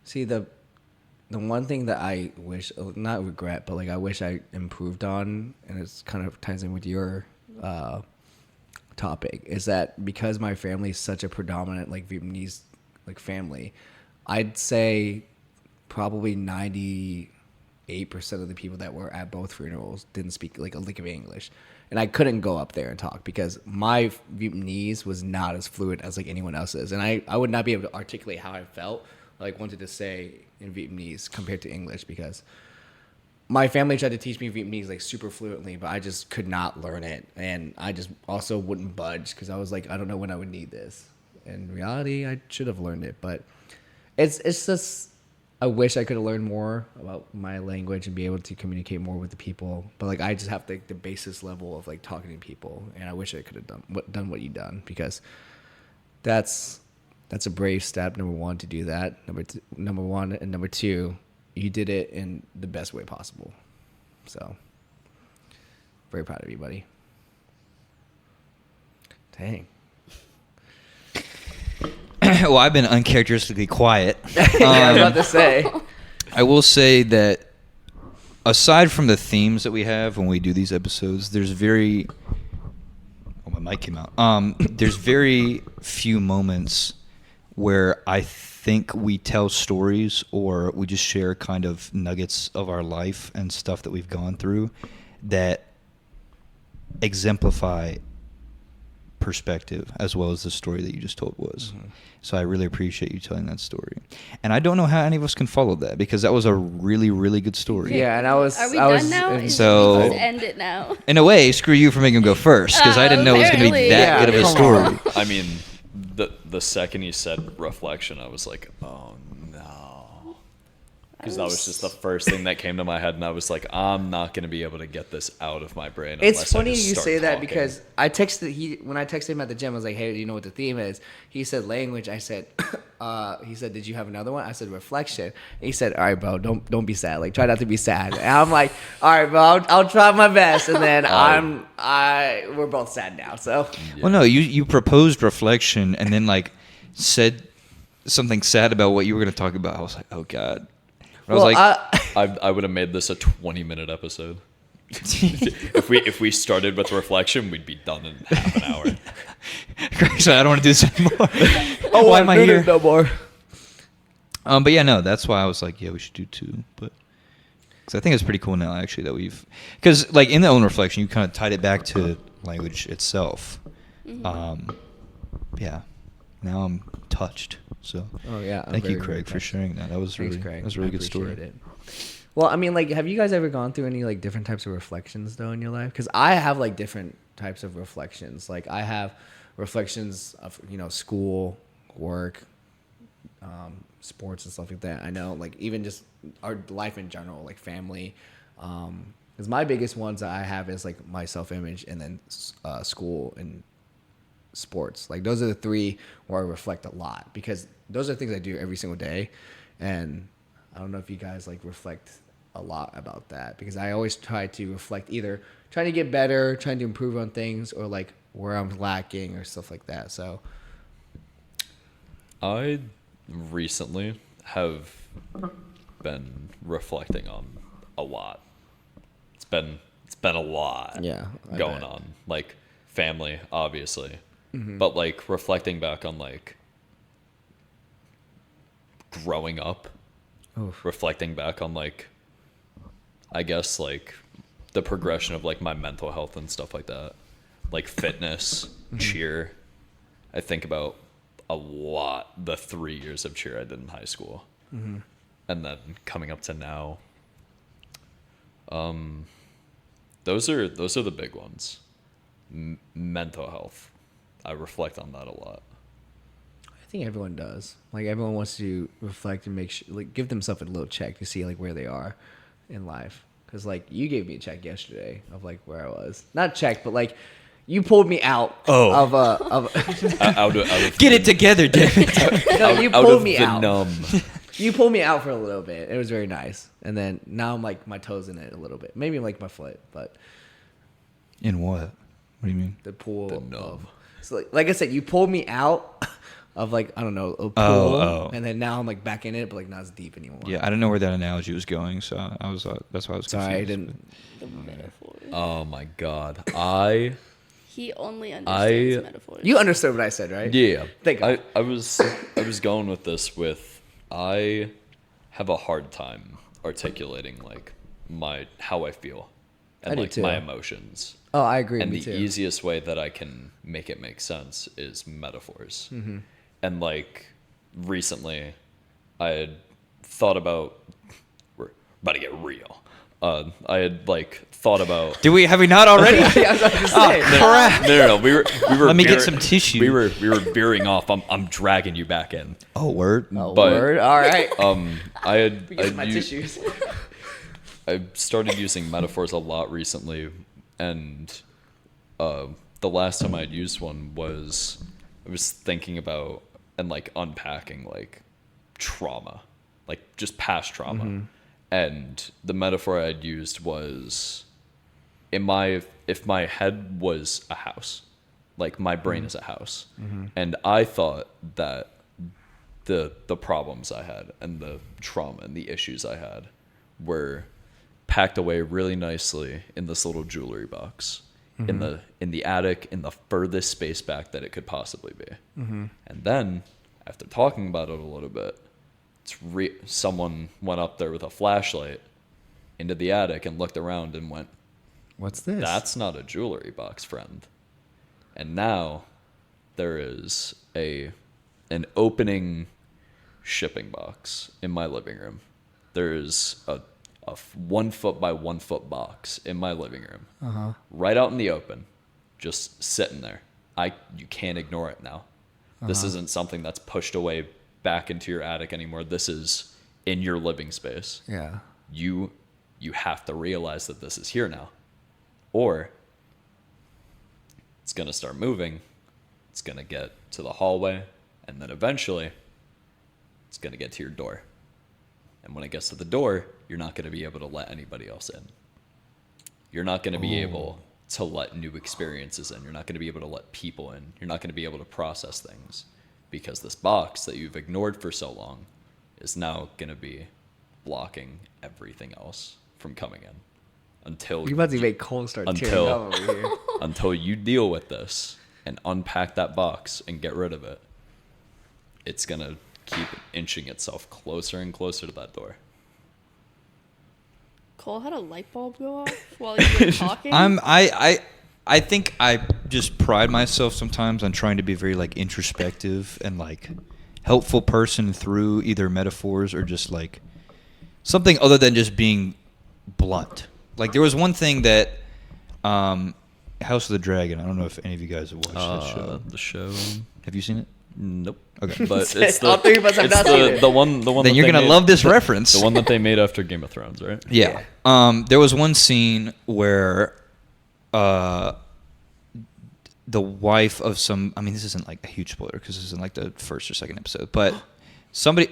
See, the one thing that I wish, not regret, but like I wish I improved on, and it's kind of ties in with your topic, is that because my family is such a predominant like Vietnamese like family, I'd say probably 98% of the people that were at both funerals didn't speak like a lick of English. And I couldn't go up there and talk because my Vietnamese was not as fluent as like anyone else's. And I would not be able to articulate how I felt, like wanted to say in Vietnamese compared to English, because my family tried to teach me Vietnamese like super fluently, but I just could not learn it. And I just also wouldn't budge because I was like, I don't know when I would need this. In reality, I should have learned it, but it's just, I wish I could have learned more about my language and be able to communicate more with the people. But like, I just have the basis level of like talking to people, and I wish I could have done what you've done, because that's a brave step. Number one, to do that. Number one, and number two, you did it in the best way possible. So, very proud of you, buddy. Dang. Well, I've been uncharacteristically quiet. I was about to say. I will say that aside from the themes that we have when we do these episodes, there's very... Oh, my mic came out. There's very few moments where I think we tell stories or we just share kind of nuggets of our life and stuff that we've gone through that exemplify perspective as well as the story that you just told was. Mm-hmm. So I really appreciate you telling that story. And I don't know how any of us can follow that, because that was a really, really good story. Yeah, and Are we done now? So Let's end it now. In a way, screw you for making him go first, because I didn't know it was going to be that good of a story. I mean, the second you said reflection, I was like, oh no. Because that was just the first thing that came to my head, and I was like, I'm not going to be able to get this out of my brain. It's funny you say that, because I texted when I texted him at the gym, I was like, hey, do you know what the theme is? He said language. I said, he said, did you have another one? I said reflection. And he said, all right, bro, don't be sad. Like, try not to be sad. And I'm like, all right, bro, I'll try my best. And then we're both sad now. So. Yeah. Well, no, you proposed reflection and then like said something sad about what you were going to talk about. I was like, oh God. I was I would have made this a 20-minute episode. if we started with reflection, we'd be done in half an hour. Kraig said, I don't want to do this anymore. Why am I here? No more. But yeah, no, that's why I was like, yeah, we should do two. But because I think it's pretty cool now, actually, that because like in the own reflection, you kind of tied it back to language itself. Mm-hmm. Yeah. Now I'm touched. So, thank you, Kraig, for sharing that. That was really good story. It. Well, I mean, like, have you guys ever gone through any like different types of reflections though in your life? Because I have like different types of reflections. Like, I have reflections of school, work, sports, and stuff like that. I know, like, even just our life in general, like family. Because my biggest ones that I have is like my self-image, and then school and sports. Like, those are the three where I reflect a lot, because those are things I do every single day. And I don't know if you guys like reflect a lot about that, because I always try to reflect either trying to get better, trying to improve on things, or like where I'm lacking or stuff like that. So I recently have been reflecting on a lot. It's been a lot going on. Like family, obviously. Mm-hmm. But like reflecting back on like growing up, reflecting back on like, I guess like the progression of like my mental health and stuff like that, like fitness, cheer. I think about a lot the 3 years of cheer I did in high school, and then coming up to now. Those are the big ones. Mental health. I reflect on that a lot. I think everyone does. Like, everyone wants to reflect and make sure, like, give themselves a little check to see like where they are in life. Because like, you gave me a check yesterday of like where I was. Not check, but like, you pulled me out of get it together, David. No, you pulled me out. You pulled me out for a little bit. It was very nice. And then now I'm like, my toes in it a little bit. Maybe like my foot, but in what? What do you mean? The pool. The numb. So like I said, you pulled me out of like, I don't know, a pool, Oh. and then now I'm like back in it, but like not as deep anymore. Yeah, I didn't know where that analogy was going, so I was that's why I was confused. Sorry, I didn't. The metaphors. Oh my god. He only understands metaphors. You understood what I said, right? Yeah. Thank God. I was going with this with I have a hard time articulating like how I feel and I do like too. my emotions. Oh, I agree. And me the too. easiest way that I can make it make sense is metaphors. Mm-hmm. And like recently, I had thought about we're about to get real. I had like thought about Have we not already? Yeah, I was about to say. no. We were. Let me get some tissue. We were veering off. I'm dragging you back in. Oh, word. Oh, But- word. All right. I had Get my I'd u- tissues. I started using metaphors a lot recently, and the last time I'd used one was I was thinking about and like unpacking like trauma, like just past trauma, and the metaphor I'd used was, if my head was a house, like my brain is a house, and I thought that the problems I had and the trauma and the issues I had were packed away really nicely in this little jewelry box in the attic in the furthest space back that it could possibly be. And then after talking about it a little bit, someone went up there with a flashlight into the attic and looked around and went, What's this? "That's not a jewelry box, friend." And now there is an opening shipping box in my living room. There's a 1 foot by 1 foot box in my living room, right out in the open, just sitting there. You can't ignore it now. This isn't something that's pushed away back into your attic anymore. This is in your living space. Yeah. You have to realize that this is here now, or it's gonna start moving. It's gonna get to the hallway, and then eventually it's gonna get to your door. And when it gets to the door, you're not going to be able to let anybody else in. You're not going to be able to let new experiences in. You're not going to be able to let people in. You're not going to be able to process things because this box that you've ignored for so long is now going to be blocking everything else from coming in until You about to make Cole start tearing up over here. until you deal with this and unpack that box and get rid of it. It's going to keep inching itself closer and closer to that door. Cole had a light bulb go off while you were talking. I think I just pride myself sometimes on trying to be very like introspective and like helpful person through either metaphors or just like something other than just being blunt. Like there was one thing that House of the Dragon. I don't know if any of you guys have watched that show. The show. Have you seen it? Nope. Okay. But it's All three of us have it's not seen it. the one. Then that you're they gonna made- love this reference. The one that they made after Game of Thrones, right? Yeah. There was one scene where the wife of some, I mean, this isn't like a huge spoiler because this isn't like the first or second episode, but somebody,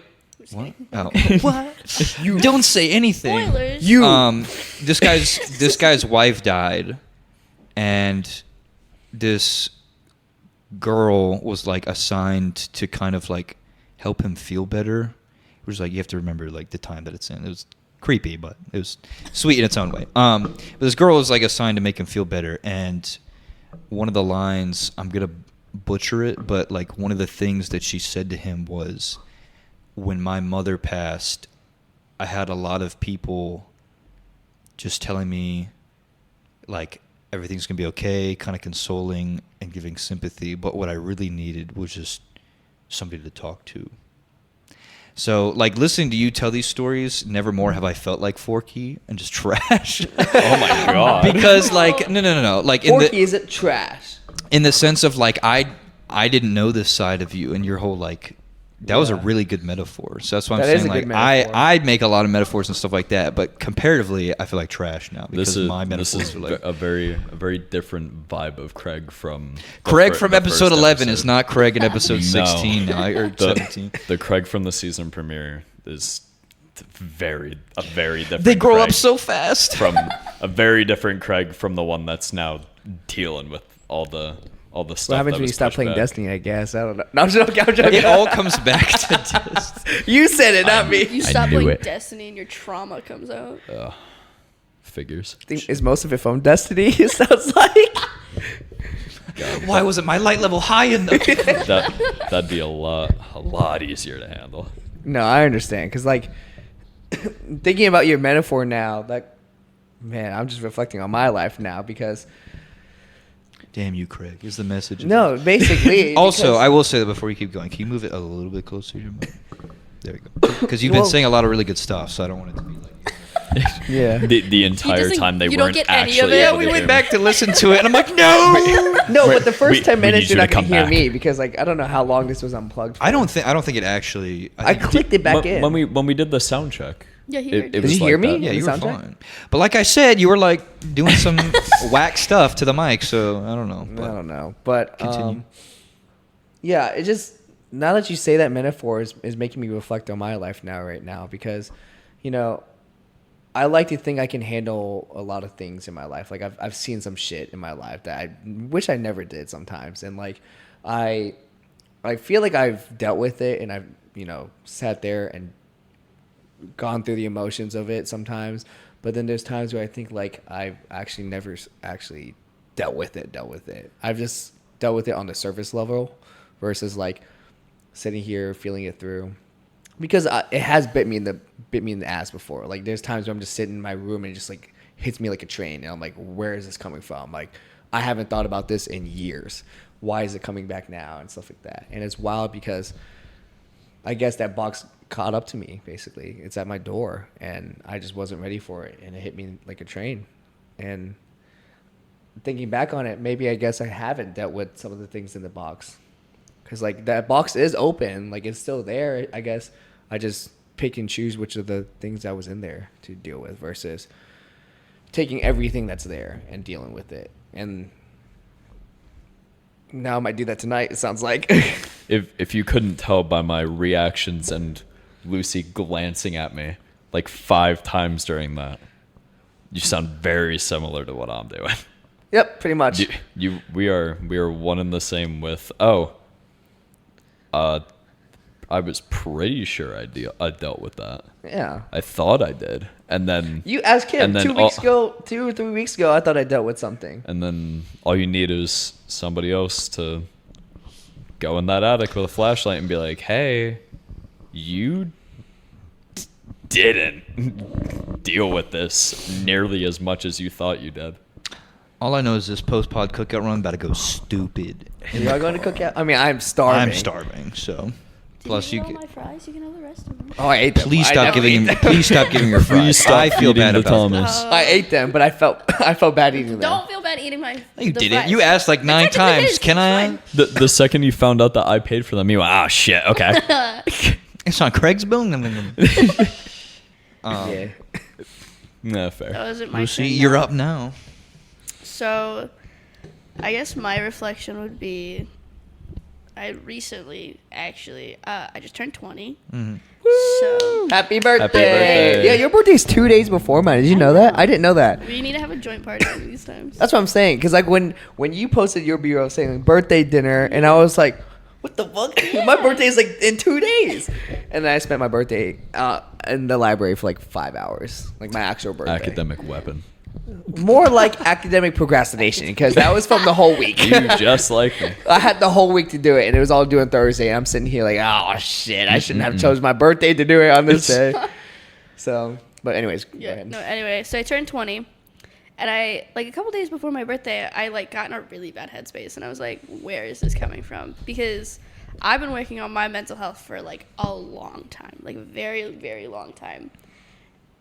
what? Oh. What? You don't say anything. Spoilers. This guy's wife died, and this girl was like assigned to kind of like help him feel better. It was like, you have to remember like the time that it's in. It was creepy, but it was sweet in its own way. But this girl was like assigned to make him feel better, and one of the lines, I'm gonna butcher it, but like one of the things that she said to him was, when my mother passed, I had a lot of people just telling me like everything's gonna be okay, kind of consoling and giving sympathy, but what I really needed was just somebody to talk to. So, like, listening to you tell these stories, never more have I felt like Forky and just trash. Oh my god. Because, like, no. Like, Forky isn't trash. in the sense of, like, I didn't know this side of you, and your whole, like, that was a really good metaphor. So that's why I'm That is saying, a good like, metaphor. I'd make a lot of metaphors and stuff like that, but comparatively, I feel like trash now because This is my metaphors are like... a very different vibe of Kraig from Craig the from the episode first 11 episode. is not Craig in episode No. 16 now, or 17. The Kraig from the season premiere is a very different. They grow up Kraig so fast. from a very different Kraig from the one that's now dealing with all the all the stuff. What happens that when you was stop pushed playing back. Destiny? I guess I don't know. No, I'm joking. I'm joking. It all comes back to Destiny. You said it, not me. You I stop knew playing it. Destiny and your trauma comes out. Figures. Is most of it phone Destiny? It sounds like. Why wasn't my light level high enough? That'd be a lot easier to handle. No, I understand. Because, like, thinking about your metaphor now, like, man, I'm just reflecting on my life now because. Damn you, Kraig, is the message. No, basically. Also, because- I will say that before you keep going, can you move it a little bit closer to your mic? There we go. Because you've been Well- saying a lot of really good stuff, so I don't want it to be like. Yeah. The entire doesn't- time they you don't weren't get any of actually it? able Yeah, to we hear went me. back to listen to it, and I'm like, no. No, but the We- first 10 we minutes need you're you not to going to come hear back. me because, like, I don't know how long this was unplugged. For. I don't think it actually. I think- clicked it back in. When we did the sound check. Yeah, he heard you. Did was you hear like me? that. Yeah, The you were soundtrack? fine. But like I said, you were like doing some whack stuff to the mic, so I don't know. I don't know, but Continue. yeah, it just now that you say that metaphor is making me reflect on my life right now because, you know, I like to think I can handle a lot of things in my life. Like I've seen some shit in my life that I wish I never did sometimes, and like I feel like I've dealt with it, and I've sat there and gone through the emotions of it sometimes. But then there's times where I think like I've actually never actually dealt with it. I've just dealt with it on the surface level versus like sitting here feeling it through, because it has bit me in the ass before. Like there's times where I'm just sitting in my room and it just like hits me like a train, and I'm like, where is this coming from? Like I haven't thought about this in years. Why is it coming back now and stuff like that? And it's wild because I guess that box caught up to me. Basically, it's at my door, and I just wasn't ready for it, and it hit me like a train. And thinking back on it, maybe I guess I haven't dealt with some of the things in the box, because like that box is open, like it's still there. I guess I just pick and choose which of the things that was in there to deal with versus taking everything that's there and dealing with it. And now I might do that tonight, it sounds like. If you couldn't tell by my reactions and Lucy glancing at me like 5 times during that, you sound very similar to what I'm doing. Yep, pretty much. We are one and the same with I was pretty sure I dealt with that. Yeah. I thought I did, and then You asked him and then 2 weeks ago, 2 or 3 weeks ago. I thought I dealt with something. and then all you need is somebody else to go in that attic with a flashlight and be like, "Hey, you didn't deal with this nearly as much as you thought you did." All I know is this post-pod cookout run about to go stupid. You are going to cook out? I mean, I'm starving. I'm starving, so. Plus, Did you you eat get. all my fries? You can have the rest of them. Oh, I ate them. Please I stop definitely giving him. ate them. Please stop giving your fries. stop I feel feeding bad the about Thomas. that. I ate them, but I felt bad eating them. Don't feel bad eating my. You the didn't. fries. You asked like 9 It's actually times. his. Can It's I? fine. The second you found out that I paid for them, you went, "Ah, shit, okay." It's on Craig's bill. Yeah. Nah, fair. That wasn't my Lucy, turn you're now. up now. So, I guess my reflection would be, I recently actually, I just turned 20. Mm-hmm. So Happy birthday. birthday. Yeah, your birthday's 2 days before mine. Did you know that? I didn't know that. we need to have a joint party one of these times. That's what I'm saying. Because like when you posted your bureau saying like, birthday dinner, and I was like, what the fuck? My birthday is like in 2 days. And then I spent my birthday in the library for like 5 hours. Like my actual birthday. Academic weapon. More like academic procrastination, because that was from the whole week. You just like me. I had the whole week to do it, and it was all due on Thursday. I'm sitting here like, oh shit, I shouldn't have chose my birthday to do it on this day. So, but anyways, go Yeah. ahead. No. Anyway, so I turned 20, and I like a couple days before my birthday, I like got in a really bad headspace, and I was like, where is this coming from? Because I've been working on my mental health for like a long time, like a very, very long time,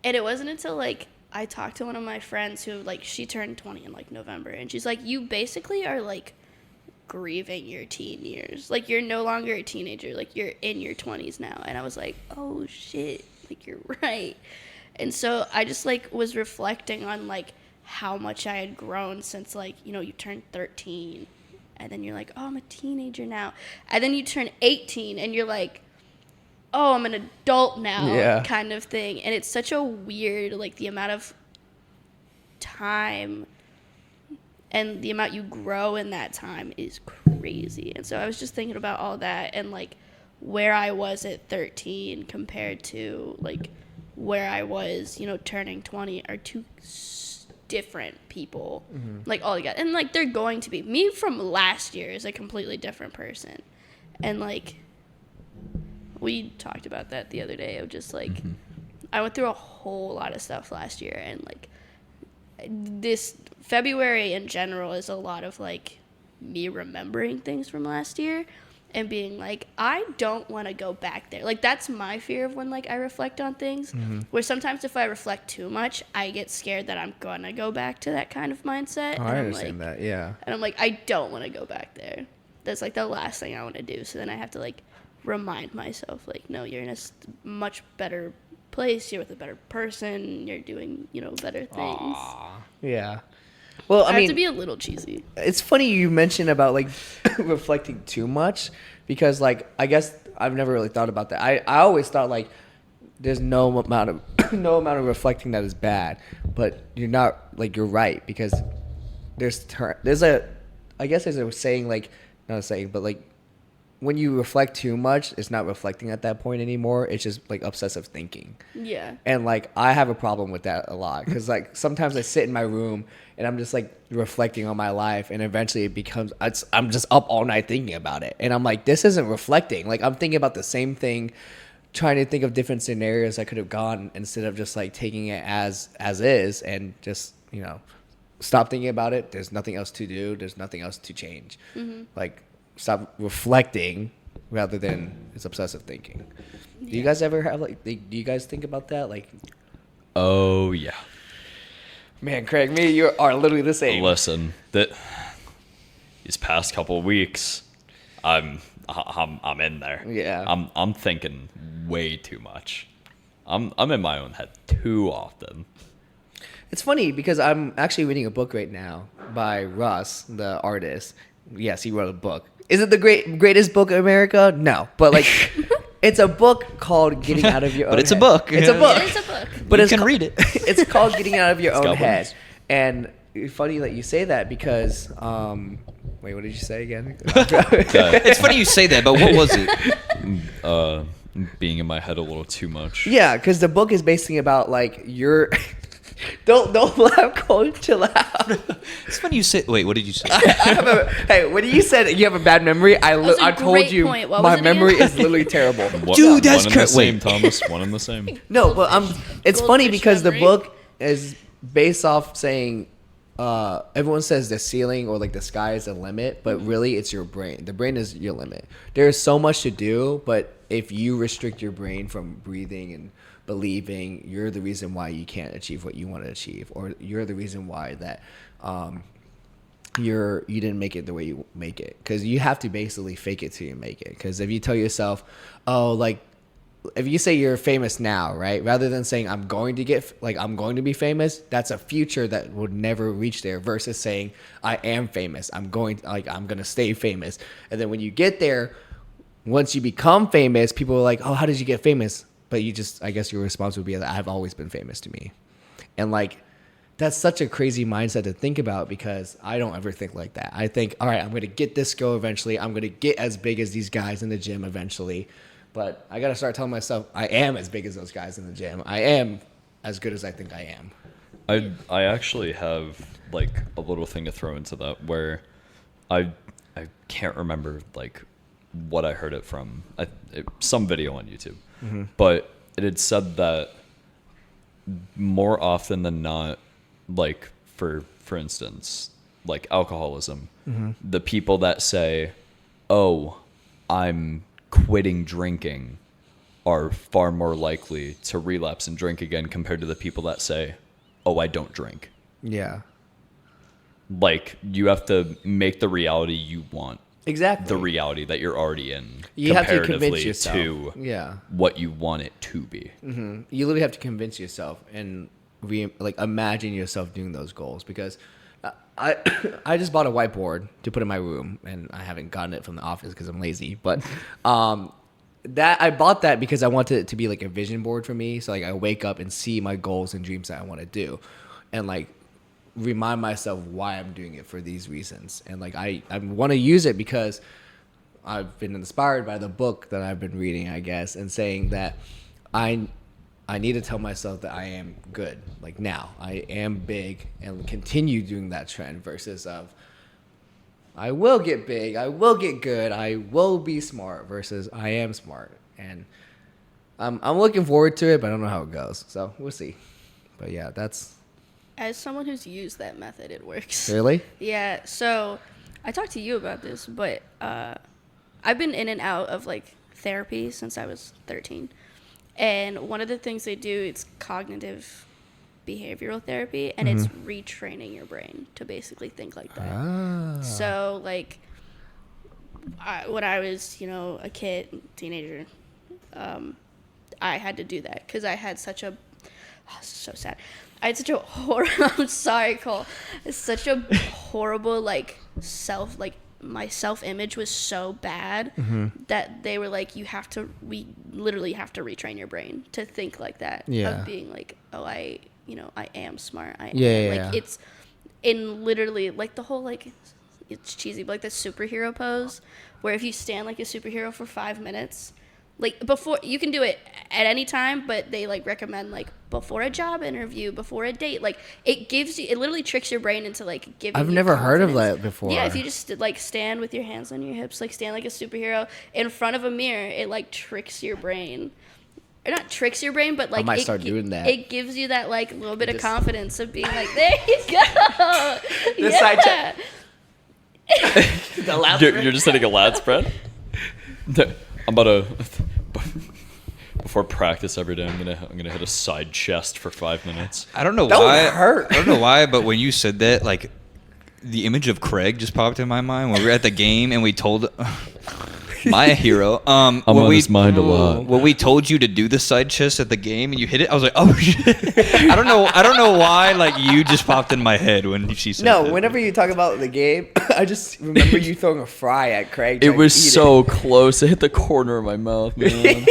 and it wasn't until like I talked to one of my friends who like she turned 20 in like November, and she's like, you basically are like grieving your teen years. Like you're no longer a teenager, like you're in your 20s now. And I was like, oh shit, like you're right. And so I just like was reflecting on like how much I had grown since like, you know, you turned 13 and then you're like, oh, I'm a teenager now. And then you turn 18 and you're like, oh, I'm an adult now, Yeah. kind of thing. And it's such a weird, like the amount of time and the amount you grow in that time is crazy. And so I was just thinking about all that and like where I was at 13 compared to like where I was, you know, turning 20 are two different people, like all together. And like they're going to be, me from last year is a completely different person. And like we talked about that the other day of just like I went through a whole lot of stuff last year, and like this February in general is a lot of like me remembering things from last year and being like, I don't want to go back there. Like that's my fear of when like I reflect on things, where sometimes if I reflect too much, I get scared that I'm gonna go back to that kind of mindset. Oh, and I I'm understand like, that. Yeah. and I'm like, I don't want to go back there. That's like the last thing I want to do. So then I have to like remind myself, like, no, you're in a much better place. You're with a better person. You're doing, you know, better things. Yeah. Well, I I mean, have to be a little cheesy. it's funny you mentioned about like reflecting too much, because like I guess I've never really thought about that. I always thought like there's no amount of reflecting that is bad, but you're not, like, you're right, because there's a, I guess there's a saying, like, not a saying, but like when you reflect too much, it's not reflecting at that point anymore. It's just like obsessive thinking. Yeah. And like I have a problem with that a lot, because like sometimes I sit in my room and I'm just like reflecting on my life, and eventually it becomes I'm just up all night thinking about it, and I'm like, this isn't reflecting. Like I'm thinking about the same thing, trying to think of different scenarios I could have gone, instead of just like taking it as is and just, you know, stop thinking about it. There's nothing else to do. There's nothing else to change. Like stop reflecting rather than it's obsessive thinking. Do you guys ever have like, do you guys think about that? Like, Oh yeah. man, Craig, me and you are literally the same. Listen, these past couple of weeks, I'm in there. Yeah. I'm thinking way too much. I'm in my own head too often. It's funny because I'm actually reading a book right now by Russ, the artist. Yes, he wrote a book. Is it the greatest book in America? No, but like, it's a book called "Getting Out of Your Own." But it's a Head. book. It's a book. It is a book. But You can read it. It's called "Getting Out of Your Own got Head," words. and it's funny that you say that because, wait, what did you say again? It's funny you say that, but what was it? Being in my head a little too much. Yeah, because the book is basically about like your. Don't laugh, Cole. Chill out. It's funny you say. Wait, what did you say? Hey, when you said you have a bad memory, I was a told great you point. What my was it again? memory is literally terrible. Dude, that's one in the same, wait. Thomas. One in the same. No, but it's funny Goldfish because memory. the book is based off saying everyone says the ceiling or like the sky is the limit, but really it's your brain. The brain is your limit. There's so much to do, but if you restrict your brain from breathing and believing, you're the reason why you can't achieve what you want to achieve, or you're the reason why that you didn't make it the way you make it, because you have to basically fake it till you make it. Because if you tell yourself, oh, like if you say you're famous now, right, rather than saying I'm going to be famous, that's a future that would never reach there, versus saying I am famous, I'm going to stay famous. And then when you get there, once you become famous, people are like, oh, how did you get famous? But you just, I guess your response would be that I've always been famous to me. And like, that's such a crazy mindset to think about, because I don't ever think like that. I think, all right, I'm going to get this go eventually. I'm going to get as big as these guys in the gym eventually. But I got to start telling myself I am as big as those guys in the gym. I am as good as I think I am. I actually have like a little thing to throw into that where I can't remember like what I heard it from. Some video on YouTube. But it had said that more often than not, like for instance, like alcoholism, the people that say, oh, I'm quitting drinking, are far more likely to relapse and drink again compared to the people that say, oh, I don't drink. Yeah. Like, you have to make the reality you want Exactly. the reality that you're already in, You have to comparatively convince yourself. to Yeah. what you want it to be. You literally have to convince yourself and imagine yourself doing those goals, because I I just bought a whiteboard to put in my room, and I haven't gotten it from the office because I'm lazy, but that I bought that because I wanted it to be like a vision board for me, so like I wake up and see my goals and dreams that I want to do. And like remind myself why I'm doing it for these reasons. And like I want to use it because I've been inspired by the book that I've been reading, I guess, and saying that I need to tell myself that I am good. Like now, I am big, and continue doing that trend versus of I will get big, I will get good, I will be smart versus I am smart. And I'm looking forward to it, but I don't know how it goes. So we'll see. But yeah, that's... As someone who's used that method, it works. Really? Yeah, so I talked to you about this, but I've been in and out of like therapy since I was 13. And one of the things they do is cognitive behavioral therapy, and it's retraining your brain to basically think like that. Ah. So like when I was, a kid, teenager, I had to do that because I had such a so sad. I had such a horrible. I'm sorry, Cole. It's such a horrible my self-image was so bad that they were like, we literally have to retrain your brain to think like that. Yeah. Of being like, oh, I am smart. Yeah. It's in literally like the whole like, it's cheesy, but like the superhero pose where if you stand like a superhero for 5 minutes, like before, you can do it at any time, but they like recommend like before a job interview, before a date, like it literally tricks your brain into like giving I've you never heard of confidence. that before. Yeah, if you just like stand with your hands on your hips, like stand like a superhero in front of a mirror, it like tricks your brain. Or not tricks your brain, but like I might start doing that. It gives you that like little bit of Just- confidence of being like, there you go. This side check. You're just hitting a lat spread? I'm about to... Before practice every day, I'm gonna hit a side chest for 5 minutes. I don't know Don't why. hurt. I don't know why, but when you said that, like, the image of Kraig just popped in my mind when we were at the game and we told my hero. I'm on his mind a lot. When we told you to do the side chest at the game and you hit it, I was like, oh shit. I don't know why. Like you just popped in my head when she said No, that. whenever you talk about the game, I just remember you throwing a fry at Kraig. It trying was to eat so close. It hit the corner of my mouth, man.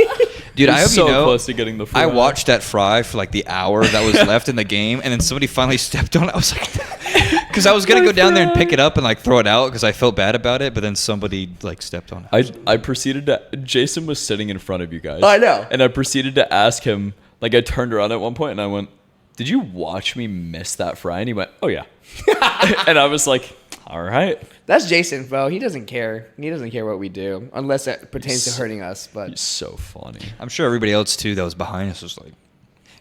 Dude, I hope so you know. close to getting the fry. I watched that fry for like the hour that was left in the game, and then somebody finally stepped on it. I was like, because I was gonna go down there and pick it up and like throw it out because I felt bad about it, but then somebody like stepped on it. I proceeded to... Jason was sitting in front of you guys. I know. And I proceeded to ask him, like I turned around at one point and I went, did you watch me miss that fry? And he went, oh yeah. And I was like, all right. That's Jason, bro. He doesn't care. He doesn't care what we do unless it pertains to hurting us. But He's so funny. I'm sure everybody else too that was behind us was like,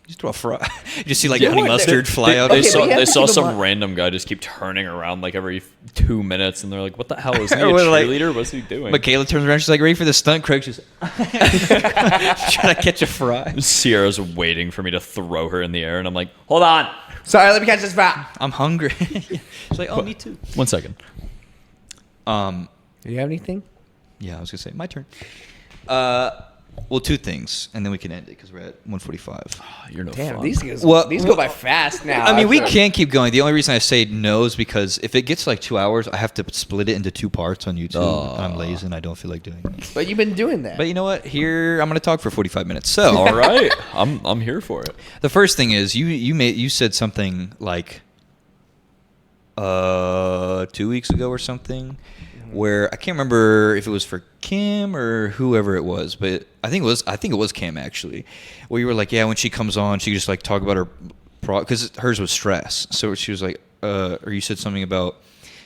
you just throw a fry. You just see like Yeah. honey mustard fly out. They Okay, but saw, you have they to saw keep in some mind- random guy just keep turning around like every 2 minutes, and they're like, "What the hell is he? A We're like- cheerleader? What's he doing?" Michaela turns around, she's like, ready for the stunt. Craig's just trying to catch a fry. Sierra's waiting for me to throw her in the air, and I'm like, "Hold on, sorry, let me catch this fry. I'm hungry. She's like, oh, me too. 1 second." Do you have anything? Yeah, I was gonna say my turn. Well, two things, and then we can end it because we're at 1:45. You're no Damn, fun. these go by fast now. I mean, we After- can't keep going. The only reason I say no is because if it gets like 2 hours, I have to split it into 2 parts on YouTube. Aw. I'm lazy and I don't feel like doing it. But you've been doing that. But you know what? Here, I'm going to talk for 45 minutes. So, All right, I'm here for it. the first thing is you said something like 2 weeks ago or something, where I can't remember if it was for Kim or whoever it was, but I think it was Kim actually, where you were like, yeah, when she comes on, she just like talk about her because hers was stress. So she was like, or you said something about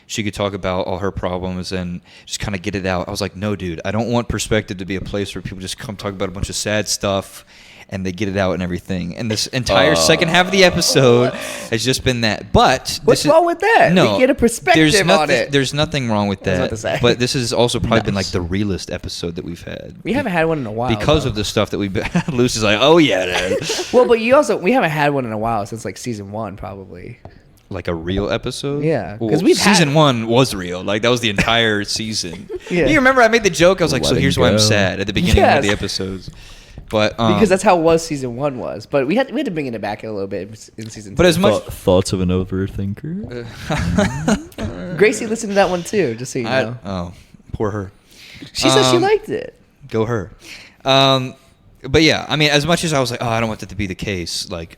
she could talk about all her problems and just kind of get it out. I was like, no, dude, I don't want Perspective to be a place where people just come talk about a bunch of sad stuff and they get it out and everything. And this entire second half of the episode has just been that. But What's wrong with that? No, We get a perspective there's nothing, on it. There's nothing wrong with I was about that. to say. But this has also probably been like Nice. the realest episode that we've had. We haven't had one in a while. because though. of the stuff that we've been. Lucy's like, oh yeah, dude. Well, but we haven't had one in a while since like season 1 probably. Like a real episode. Yeah, 'cause well, we've had- season 1 was real. Like that was the entire season. Yeah. You remember I made the joke. I was like, so Letting here's why I'm go. sad at the beginning of one of the Yes. episodes. But Because that's how season 1 was. But we had to bring it back a little bit in season 2. But as much Thoughts of an overthinker. Gracie listened to that one too, just so you know. oh, poor her. She said she Um, liked it. Go her. But yeah, I mean, as much as I was like, oh, I don't want that to be the case, like,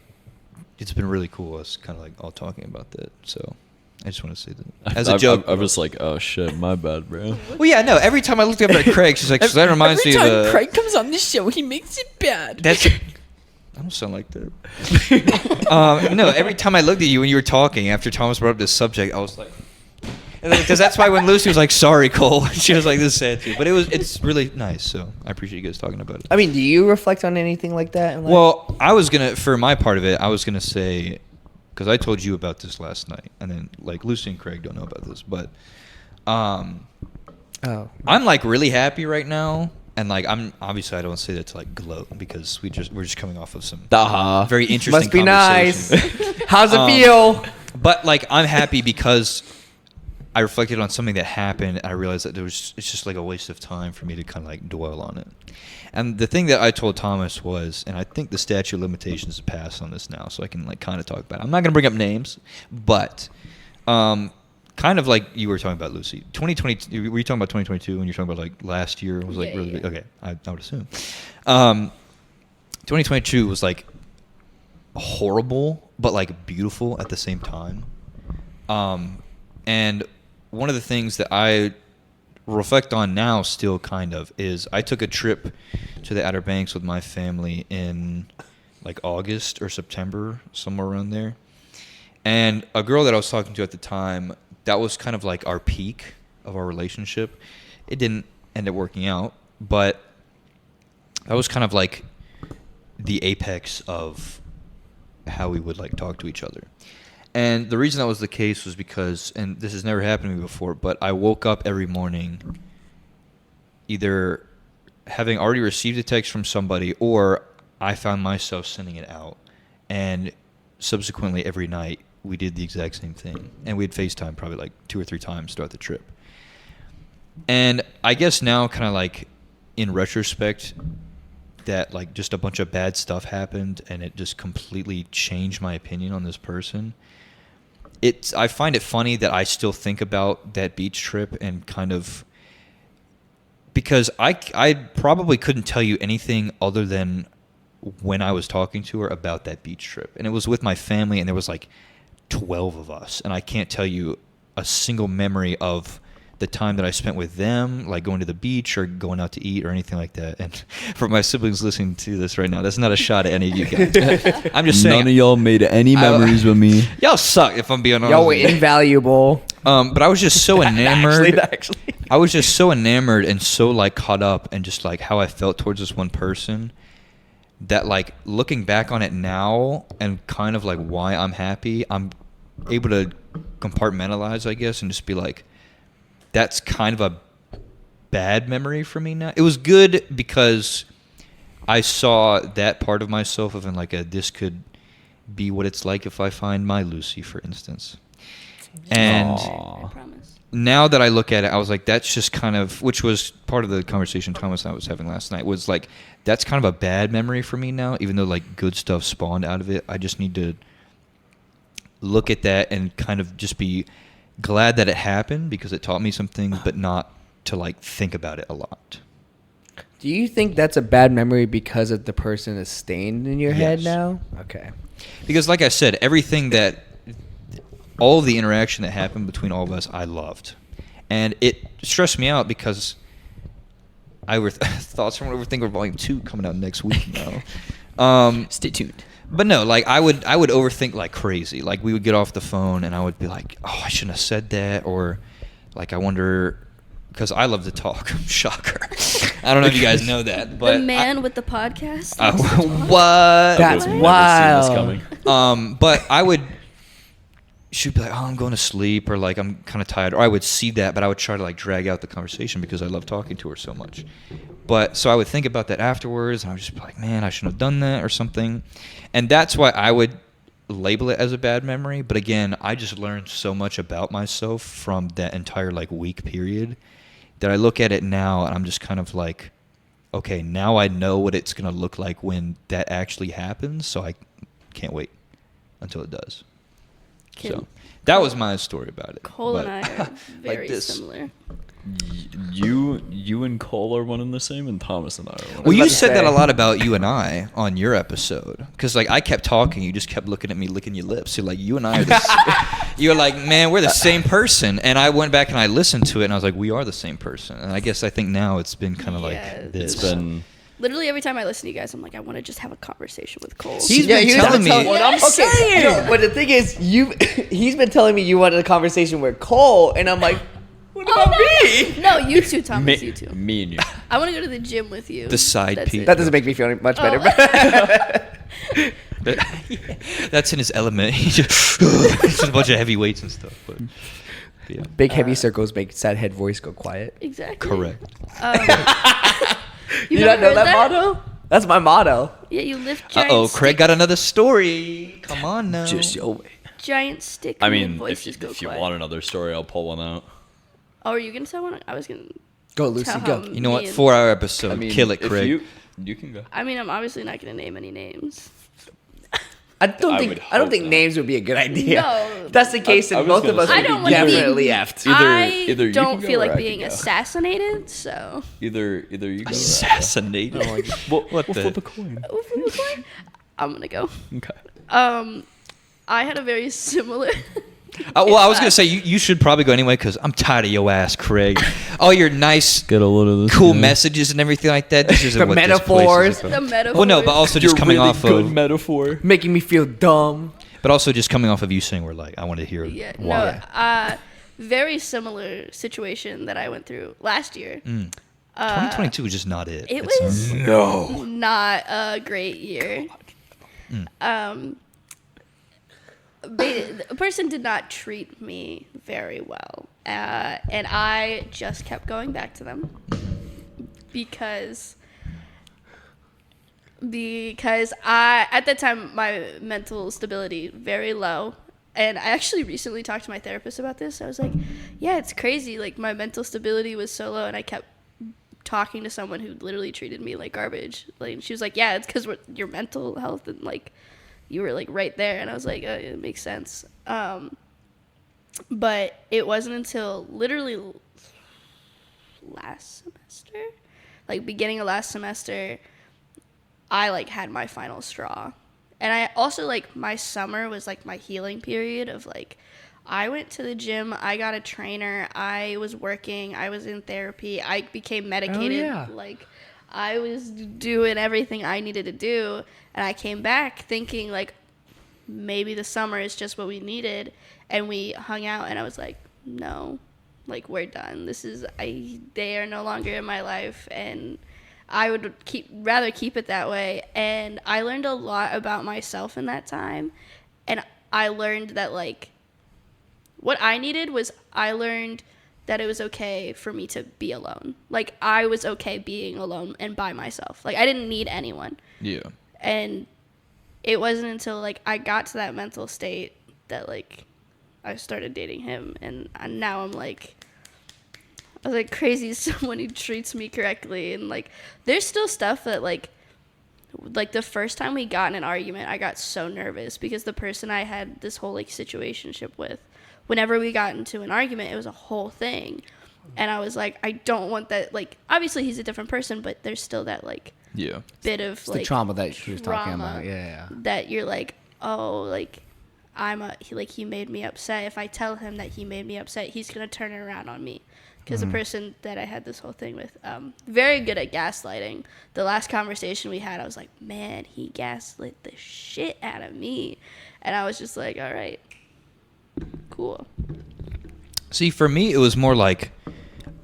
it's been really cool us kind of like all talking about that. So I just want to say that as a joke. I was like, oh shit, my bad, bro. Well, yeah, no. Every time I looked up at Kraig, she's like, so that reminds me of Every time Kraig comes on this show, he makes it bad. That's. I don't sound like that. No, every time I looked at you when you were talking after Thomas brought up this subject, I was like, because that's why when Lucy was like, "Sorry, Cole," she was like, "This is sad too." But it's really nice. So I appreciate you guys talking about it. I mean, do you reflect on anything like that in life? Well, I was gonna, for my part of it, I was gonna say, because I told you about this last night, and then like Lucy and Kraig don't know about this, but I'm like really happy right now, and like I'm obviously I don't say that to like gloat because we're just coming off of some very interesting. Must be nice. conversations. How's it feel? But like I'm happy because I reflected on something that happened, and I realized that it's just like a waste of time for me to kind of like dwell on it. And the thing that I told Thomas was, and I think the statute of limitations has passed on this now, so I can like kind of talk about it. I'm not going to bring up names, but kind of like you were talking about, Lucy. 2020, were you talking about 2022 when you were talking about like last year was like really big? Okay, I would assume. 2022 was like horrible, but like beautiful at the same time. And one of the things that I reflect on now still kind of is I took a trip to the Outer Banks with my family in like August or September, somewhere around there. And a girl that I was talking to at the time, that was kind of like our peak of our relationship. It didn't end up working out, but that was kind of like the apex of how we would like talk to each other. And the reason that was the case was because, and this has never happened to me before, but I woke up every morning either having already received a text from somebody or I found myself sending it out. And subsequently every night we did the exact same thing. And we'd FaceTime probably like 2 or 3 times throughout the trip. And I guess now kind of like in retrospect that like just a bunch of bad stuff happened and it just completely changed my opinion on this person. I find it funny that I still think about that beach trip and kind of because I probably couldn't tell you anything other than when I was talking to her about that beach trip. And it was with my family and there was like 12 of us. And I can't tell you a single memory of the time that I spent with them, like going to the beach or going out to eat or anything like that. And for my siblings listening to this right now, that's not a shot at any of you guys. I'm just saying. None of y'all made any memories with me. Y'all suck, if I'm being honest. Y'all were invaluable. But I was just so enamored. Actually. I was just so enamored and so like caught up and just like how I felt towards this one person that like looking back on it now and kind of like why I'm happy, I'm able to compartmentalize, I guess, and just be like, that's kind of a bad memory for me now. It was good because I saw that part of myself of in like this could be what it's like if I find my Lucy, for instance. And I promise. now that I look at it, I was like, that's just kind of, which was part of the conversation Thomas and I was having last night, was like, that's kind of a bad memory for me now, even though like good stuff spawned out of it. I just need to look at that and kind of just be glad that it happened because it taught me some things, but not to like think about it a lot. Do you think that's a bad memory because of the person is stained in your head Yes. now? Okay. Because like I said, all of the interaction that happened between all of us, I loved. And it stressed me out because Thoughts from an Overthinker Volume 2 coming out next week now. Stay tuned. But no, like I would overthink like crazy. Like we would get off the phone and I would be like, oh, I shouldn't have said that, or like I wonder, because I love to talk. Shocker. I don't know if you guys know that, but The man with the podcast. what? That's I've never wild. seen this coming. But I would. She'd be like, oh, I'm going to sleep, or like I'm kind of tired, or I would see that, but I would try to like drag out the conversation because I love talking to her so much. But so I would think about that afterwards, and I would just be like, man, I shouldn't have done that or something. And that's why I would label it as a bad memory. But again, I just learned so much about myself from that entire like week period that I look at it now and I'm just kind of like, okay, now I know what it's going to look like when that actually happens. So I can't wait until it does. So that was my story about it. Cole But and I are very this. similar. You and Cole are one and the same, and Thomas and I are one. Well, about you to said that say. a lot about you and I on your episode, because like I kept talking, you just kept looking at me, licking your lips. You're like, you and I are you're like, man, we're the same person. And I went back and I listened to it, and I was like, we are the same person. And I guess I think now it's been kind of Yeah, like this. It's been Literally every time I listen to you guys, I'm like, I want to just have a conversation with Cole. He's been he was telling me. what I'm saying. No, but the thing is, he's been telling me you wanted a conversation with Cole, and I'm like, what about me? No, you too, Thomas. You too. me and you. I want to go to the gym with you. The side That's piece. it. That doesn't make me feel much better. Oh. That's in his element. He just a bunch of heavy weights and stuff. But yeah, Big heavy circles make sad head voice go quiet. Exactly. correct. You You not never know heard that motto? That's my motto. Yeah, you lift Uh giant oh, Craig got stick- another story. Come on now. your way. giant stick. I and your mean, voice if just you go quiet. want another story, I'll pull one out. Oh, are you gonna tell one? I was gonna. Go, Lucy, Tell go. how- You know what? Me and- 4-hour episode. I mean, Kill it, if Craig. you can go. I mean, I'm obviously not gonna name any names. I don't I think would I don't hope think not. names would be a good idea. No. If that's the case, I then was both of gonna us say- would I don't be wanna be- definitely effed. Either you don't can go feel or like I being can go. assassinated, so. Either you go. Assassinated. We'll What the- flip a coin. I'm gonna go. Okay. I had a very similar. Well, I was gonna say you should probably go anyway because I'm tired of your ass, Craig. All your nice, Get a load of this. cool messages and everything like that. This isn't The what this place is metaphors. about. The metaphor. Well, no, but also just coming off of, metaphor. Making me feel dumb. but also just coming off of you saying we're like, I want to hear Yeah, why. no, very similar situation that I went through last year. 2022 was just not it. It It's, was No. not a great year. A person did not treat me very well, and I just kept going back to them because I at that time my mental stability very low. And I actually recently talked to my therapist about this. I was like, yeah, it's crazy. Like, my mental stability was so low, and I kept talking to someone who literally treated me like garbage. Like, and she was like, yeah, it's because your mental health, and, like, you were, like, right there. And I was like, oh, it makes sense. But it wasn't until literally last semester, like, beginning of last semester, I, like, had my final straw. And I also, like, my summer was, like, my healing period of, like, I went to the gym, I got a trainer, I was working, I was in therapy, I became medicated. yeah. Like, I was doing everything I needed to do. And I came back thinking, like, maybe the summer is just what we needed. And we hung out, and I was like, no, like, we're done. They are no longer in my life, and I would rather keep it that way. And I learned a lot about myself in that time. And I learned that, like, what I needed was I learned that it was okay for me to be alone. Like, I was okay being alone and by myself. Like, I didn't need anyone. Yeah. And it wasn't until, like, I got to that mental state that, like, I started dating him. And now I'm like, I was like, crazy someone who treats me correctly. And, like, there's still stuff that, like the first time we got in an argument, I got so nervous because the person I had this whole, like, situationship with, whenever we got into an argument, it was a whole thing. And I was like, I don't want that. Like, obviously he's a different person, but there's still that, like, Yeah. bit of, It's like, the trauma that she was talking trauma about. Yeah. that you're like, oh, like, he made me upset. If I tell him that he made me upset, he's gonna turn it around on me. Because the person that I had this whole thing with, very good at gaslighting. The last conversation we had, I was like, man, he gaslit the shit out of me. And I was just like, all right, cool. See, for me, it was more like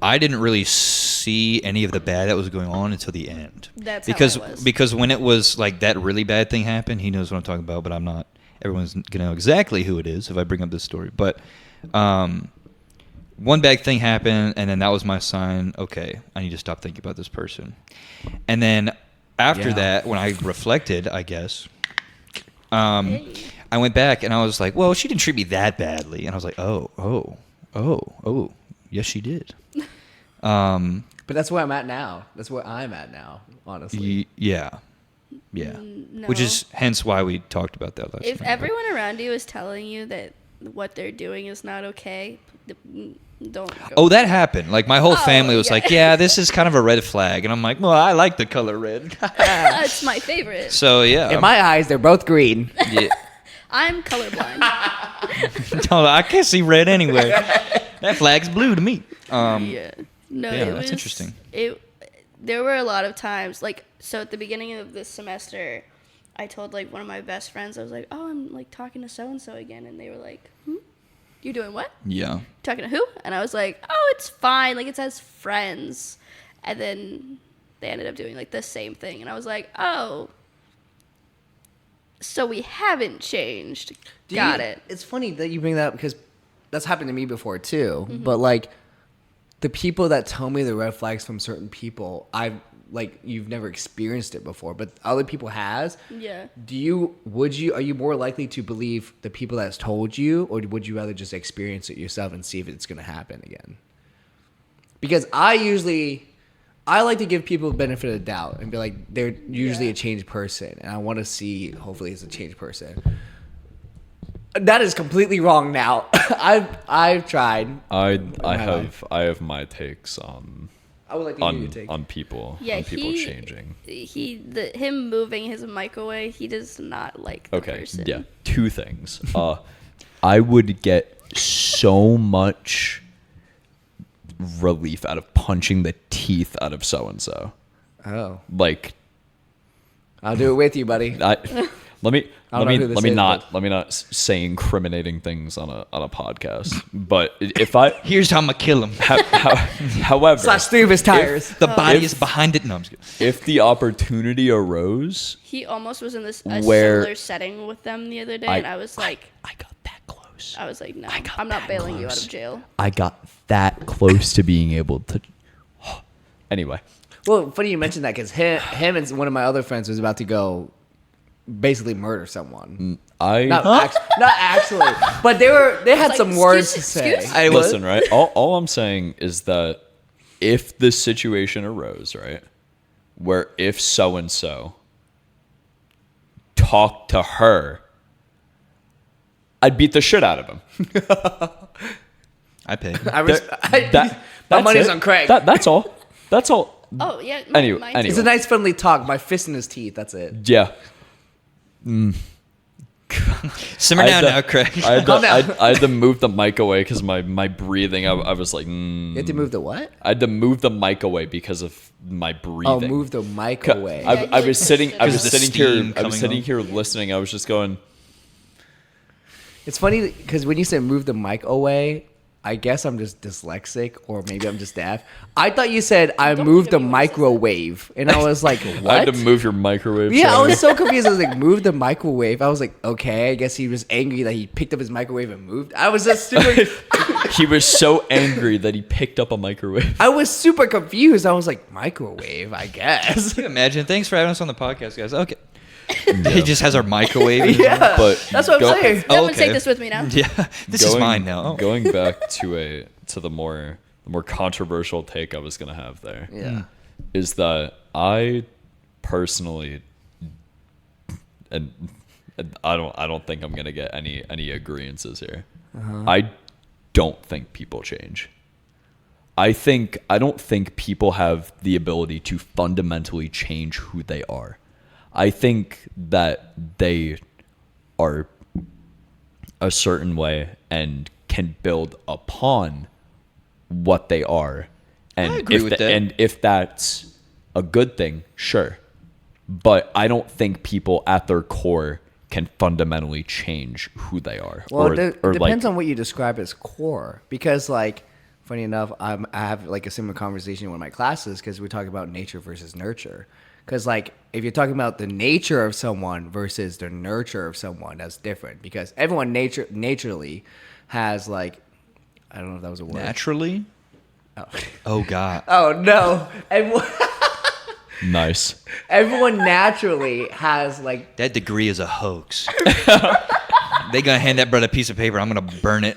I didn't really see any of the bad that was going on until the end. That's because how I was. because when it was like that really bad thing happened, he knows what I'm talking about, but I'm not. Everyone's gonna know exactly who it is if I bring up this story. But one bad thing happened, and then that was my sign. Okay, I need to stop thinking about this person. And then after Yeah. that, when I reflected, I guess. Hey. I went back and I was like, well, she didn't treat me that badly. And I was like, oh, yes, she did. But that's where I'm at now. That's where I'm at now, honestly. Yeah. No. Which is hence why we talked about that last If night. everyone around you is telling you that what they're doing is not okay, don't go. Oh, that happened. Like my whole family was yeah. like, "Yeah, this is kind of a red flag," and I'm like, "Well, I like the color red." It's my favorite. So yeah, In my eyes, they're both green. yeah. I'm colorblind. No, I can't see red anywhere. That flag's blue to me. Yeah. No, yeah, it that's was, interesting. There were a lot of times, like, so at the beginning of this semester, I told, like, one of my best friends, I was like, oh, I'm, like, talking to so-and-so again. And they were like, you're doing what? Yeah. Talking to who? And I was like, oh, it's fine. Like, it's as friends. And then they ended up doing, like, the same thing. And I was like, oh, so we haven't changed. Got it. It's funny that you bring that up because that's happened to me before too. But like the people that tell me the red flags from certain people, you've never experienced it before, but other people has. Yeah. Are you more likely to believe the people that's told you, or would you rather just experience it yourself and see if it's going to happen again? Because I like to give people the benefit of the doubt and be like, they're usually a changed person, and I want to see, hopefully, it's a changed person. That is completely wrong now. I've tried. I have my takes on I would like to hear your take. on people Yeah, on people changing. Him moving his mic away, he does not like the Okay, person. yeah. Two things. I would get so much relief out of punching the teeth out of so and so. Oh, Like, I'll do it with you, buddy. let me but- not say incriminating things on a podcast. But if I Here's how I'm gonna kill him. however, Slash through his tires. The body is behind it. No, I'm just kidding. if the opportunity arose, He almost was in a Where- similar setting with them the other day, and I was like, I got that close. I was like, no, got I'm not that bailing you out close. of jail. I got that close to being able to. Anyway, Well, funny you mentioned that because him and one of my other friends was about to go basically murder someone. Not actually, but they had like, some words to excuse- say. excuse- I was- listen, right? All I'm saying is that if the situation arose, right, where if so and so talked to her, I'd beat the shit out of him. I paid. My That's money's it. on Craig. That's all. That's all. Oh yeah. Anyway. It's a nice friendly talk. My fist in his teeth. That's it. Yeah. Simmer I down had now, to- Craig. I had, Calm to, down. I had to move the mic away because my breathing. I was like, You have to move the what? I had to move the mic away because of my breathing. Oh, move the mic away. I was sitting. I was Because the sitting steam here. I was coming sitting up. here listening. I was just going. It's funny because when you said move the mic away, I guess I'm just dyslexic or maybe I'm just deaf. I thought you said I Don't moved look the at me when you said that. microwave, and I was like, what? I had to move your microwave. Yeah, I sorry. was so confused. I was like, move the microwave. I was like, okay, I guess he was angry that he picked up his microwave and moved. I was just super. He was so angry that he picked up a microwave. I was super confused. I was like, microwave, I guess. Can you imagine? Thanks for having us on the podcast, guys. Okay. He just has our microwave. Yeah, But that's what I'm saying. Someone okay. take this with me now. Yeah, this is mine now. Oh. Going back to the more controversial take I was gonna have there is Yeah. that I personally, and I don't think I'm gonna get any agreeances here. I don't think people change. I don't think people have the ability to fundamentally change who they are. I think that they are a certain way and can build upon what they are. And I agree with that. And if that's a good thing, sure. But I don't think people at their core can fundamentally change who they are. Well, it or depends like, on what you describe as core. Because, like, funny enough, I have like a similar conversation in one of my classes because we're talking about nature versus nurture. Because, like, if you're talking about the nature of someone versus the nurture of someone, that's different. Because everyone naturally has, like, I don't know if that was a word. Naturally? Oh, God. Oh, no. nice. Everyone naturally has, like, That degree is a hoax. They gonna hand that brother a piece of paper. I'm gonna burn it.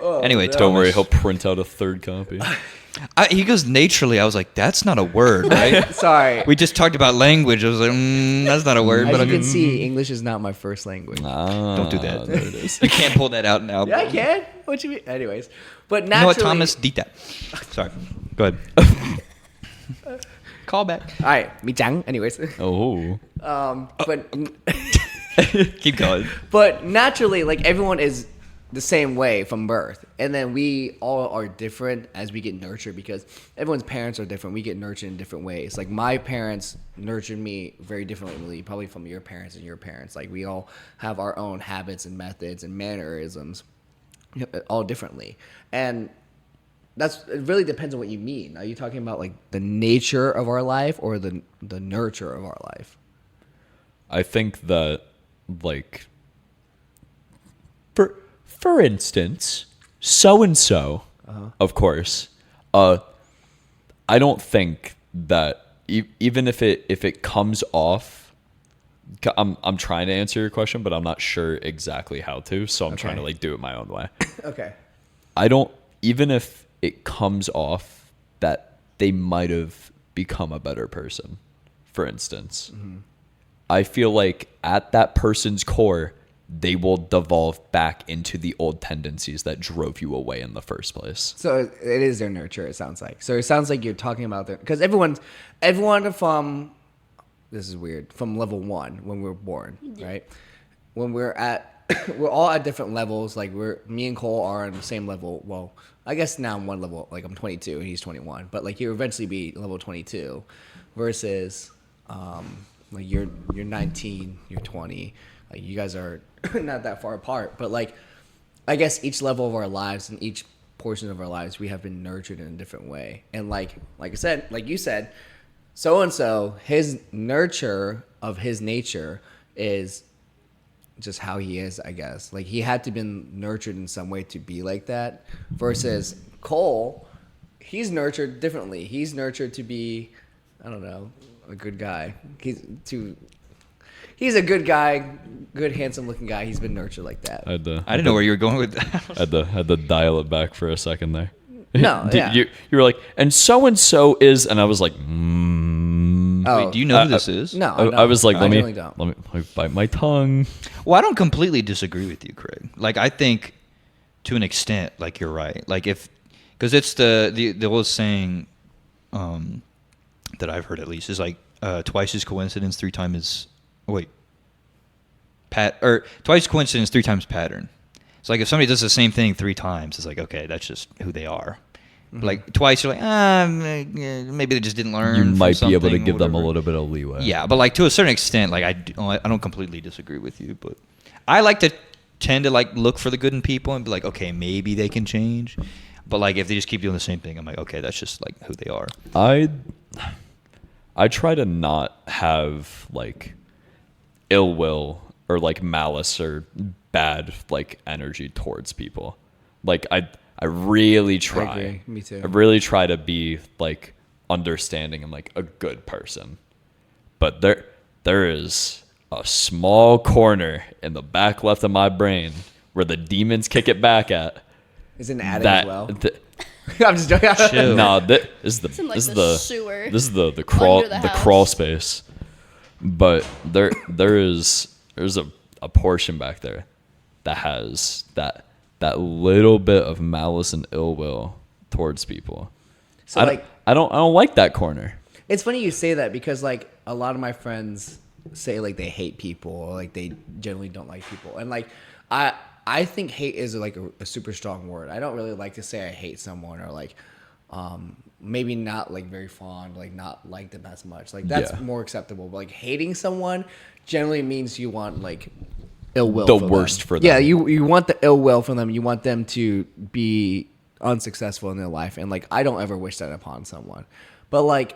Anyway, Don't worry, Thomas. he'll print out a third copy. He goes naturally. I was like, that's not a word, right? Sorry. We just talked about language. I was like, that's not a word. As But you I can mean, see, English is not my first language. don't do that. There it is. You can't pull that out now. Yeah, I can. What you mean? Anyways, but You know what, naturally, Thomas? Deep that. Sorry. Go ahead. Call back. All right, mi chang. Anyways, Oh. but Keep going. but naturally, like everyone is the same way from birth, and then we all are different as we get nurtured because everyone's parents are different. We get nurtured in different ways. Like my parents nurtured me very differently, probably from your parents and your parents. Like we all have our own habits and methods and mannerisms, all differently, and it really depends on what you mean. Are you talking about like the nature of our life or the nurture of our life? I think that, like, for instance, so and so, of course, I don't think that even if it comes off, I'm trying to answer your question, but I'm not sure exactly how to, so I'm trying to like do it my own way. Okay. I don't, even if it comes off that they might have become a better person, for instance, I feel like at that person's core, they will devolve back into the old tendencies that drove you away in the first place. So it is their nurture, it sounds like. So it sounds like you're talking about their, because everyone from, this is weird, from level 1 when we're born, right? When we're we're all at different levels. Like me and Cole are on the same level. Well, I guess now I'm one level, like I'm 22 and he's 21, but like he'll eventually be level 22 versus, like you're 19, you're 20. Like you guys are not that far apart, but like I guess each level of our lives and each portion of our lives we have been nurtured in a different way. And like I said, like you said, so and so, his nurture of his nature is just how he is, I guess. Like he had to been nurtured in some way to be like that. Versus Cole, he's nurtured differently. He's nurtured to be, I don't know, a good guy. He's a good guy, good handsome looking guy. He's been nurtured like that. I didn't know where you were going with that. Had to dial it back for a second there. No, yeah. You were like, and so is, and I was like, Oh, Wait, do you know who this is? No, I was like, let me generally don't. bite my tongue. Well, I don't completely disagree with you, Kraig. Like, I think to an extent, like you're right. Like because it's the old saying that I've heard at least is like twice is coincidence, three times twice coincidence, three times pattern. It's like if somebody does the same thing 3 times, it's like, okay, that's just who they are. Like twice, you're like, maybe they just didn't learn. You from might be able to something, give them a whatever. little bit of leeway. Yeah, but like to a certain extent, like I don't completely disagree with you, but I like to tend to like look for the good in people and be like, okay, maybe they can change. But like if they just keep doing the same thing, I'm like, okay, that's just like who they are. I try to not have like ill will or like malice or bad like energy towards people. Like I really try. I agree. Me too. I really try to be like understanding and like a good person. But there is a small corner in the back left of my brain where the demons kick it back at. Is it an addict as well? I'm just joking. Chill. No, this is the It's in, like, this is the the sewer this is the crawl under the the house. crawl space. But there's a portion back there that has that little bit of malice and ill will towards people. So I don't like that corner. it's funny you say that because like a lot of my friends say like they hate people or like they generally don't like people, and like I think hate is like a super strong word. I don't really like to say I hate someone or like maybe not like very fond, like not like them as much. Like that's Yeah. more acceptable. But like hating someone generally means you want like ill will. The for worst them. for them. Yeah, you want the ill will from them. You want them to be unsuccessful in their life, and like I don't ever wish that upon someone. But like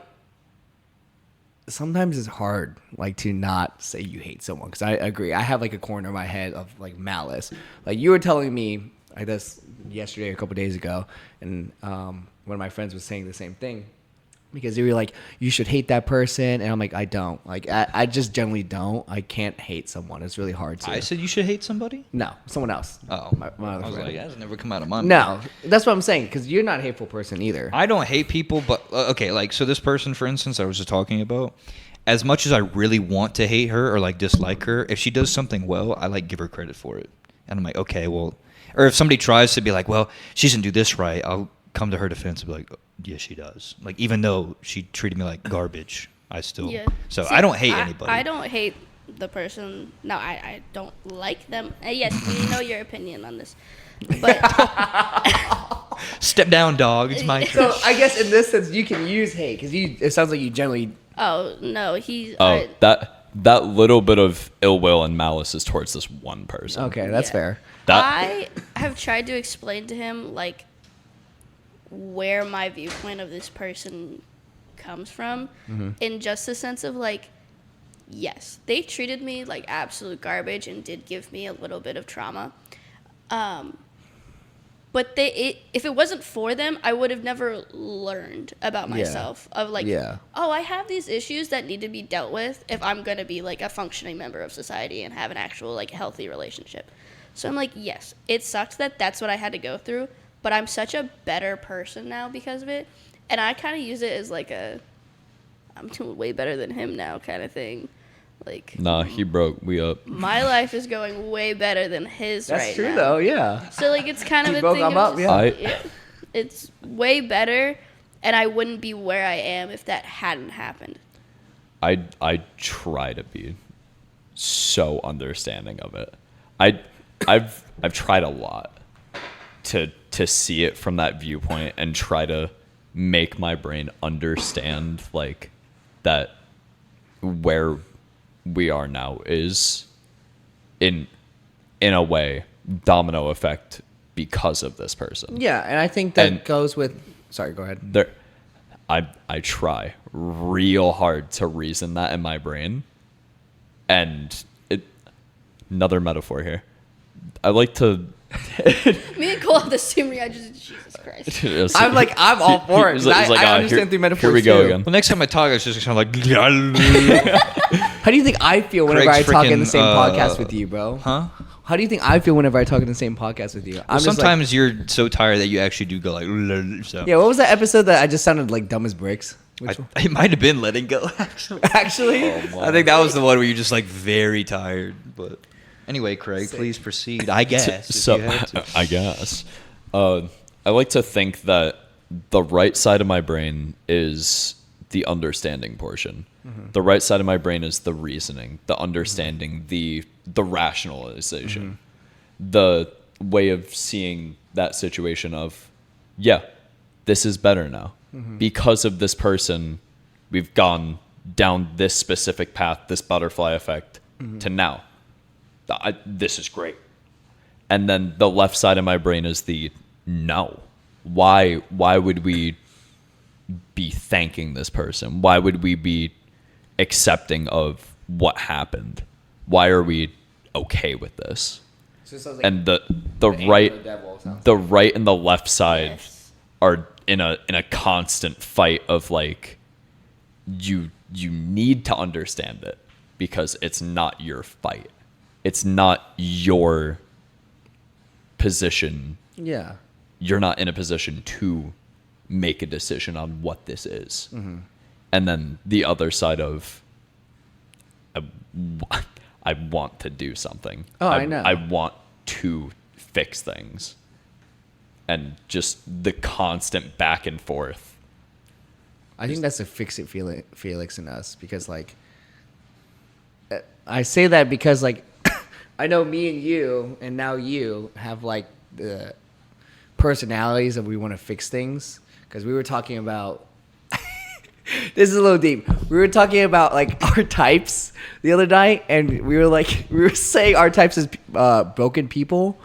sometimes it's hard like to not say you hate someone, because I agree. I have like a corner in my head of like malice. Like you were telling me like this yesterday, a couple days ago, and one of my friends was saying the same thing. because you were like, you should hate that person, and I'm like, I don't. Like, I just generally don't. I can't hate someone. It's really hard to. I said you should hate somebody? No, someone else. Oh. My other I was friend. like, that has never come out of my mouth. No, that's what I'm saying, because you're not a hateful person either. I don't hate people, but okay, like, so this person, for instance, I was just talking about, as much as I really want to hate her or like dislike her, if she does something well, I like give her credit for it. And I'm like, okay, well, or if somebody tries to be like, well, she doesn't do this right, I'll come to her defense and be like, yeah, she does. Like, even though she treated me like garbage, I still. Yeah. So See, I don't hate anybody. I don't hate the person. No, I don't like them. Yes, we know your opinion on this. But Step down, dog. It's my turn. So I guess in this sense, you can use hate, because it sounds like you generally. oh no, he's That little bit of ill will and malice is towards this one person. Okay, that's Yeah. fair. I have tried to explain to him like where my viewpoint of this person comes from, in just the sense of like, yes, they treated me like absolute garbage and did give me a little bit of trauma. But if it wasn't for them, I would have never learned about myself. Of like, oh, I have these issues that need to be dealt with if I'm gonna be like a functioning member of society and have an actual like healthy relationship. So I'm like, yes, it sucks that that's what I had to go through, but I'm such a better person now because of it, and I kind of use it as like I'm doing way better than him now kind of thing. Like, Nah, he broke me up. my life is going way better than his That's right true, now. though. Yeah. So like it's kind of You a broke thing him of up, just, yeah. it's way better, and I wouldn't be where I am if that hadn't happened. I try to be so understanding of it. I've tried a lot to see it from that viewpoint and try to make my brain understand like that where we are now is in a way domino effect because of this person. Yeah, and I think that And- goes with. Sorry, go ahead. There, I try real hard to reason that in my brain, and another metaphor here. I like to. Me and Cole have the same reaction. Jesus Christ. I'm all for it. I understand through metaphors Here we go too. again. Well, next time I talk, it's just kind of like, How do you think I feel whenever Craig's I talk in the freaking, same podcast with you, bro? huh? How do you think I feel whenever I talk in the same podcast with you? Well, I'm just sometimes you're so tired that you actually do go like, so. like, yeah. What was that episode that I just sounded like dumb as bricks? Which one? It might have been letting go, actually. Actually, I think that was the one where you're just like very tired. But anyway, Craig, please proceed. I guess. So if you had to. I guess I like to think that the right side of my brain is the understanding portion. The right side of my brain is the reasoning, the understanding, the rationalization, the way of seeing that situation of, yeah, this is better now. Because of this person, we've gone down this specific path, this butterfly effect, to now. This is great. And then the left side of my brain is the no. Why would we be thanking this person? Why would we be accepting of what happened? Why are we okay with this? And the right and the left side Yes. are in a constant fight of like you need to understand it because it's not your fight. It's not your position. yeah. You're not in a position to make a decision on what this is. And then the other side of I want to do something. Oh, I know. I want to fix things. And just the constant back and forth. I think that's a fix-it Felix in us, because like I say that because like I know me and you and now you have like the personalities of we want to fix things, because we were talking about this is a little deep. We were talking about like our types the other night, and we were saying our types as broken people.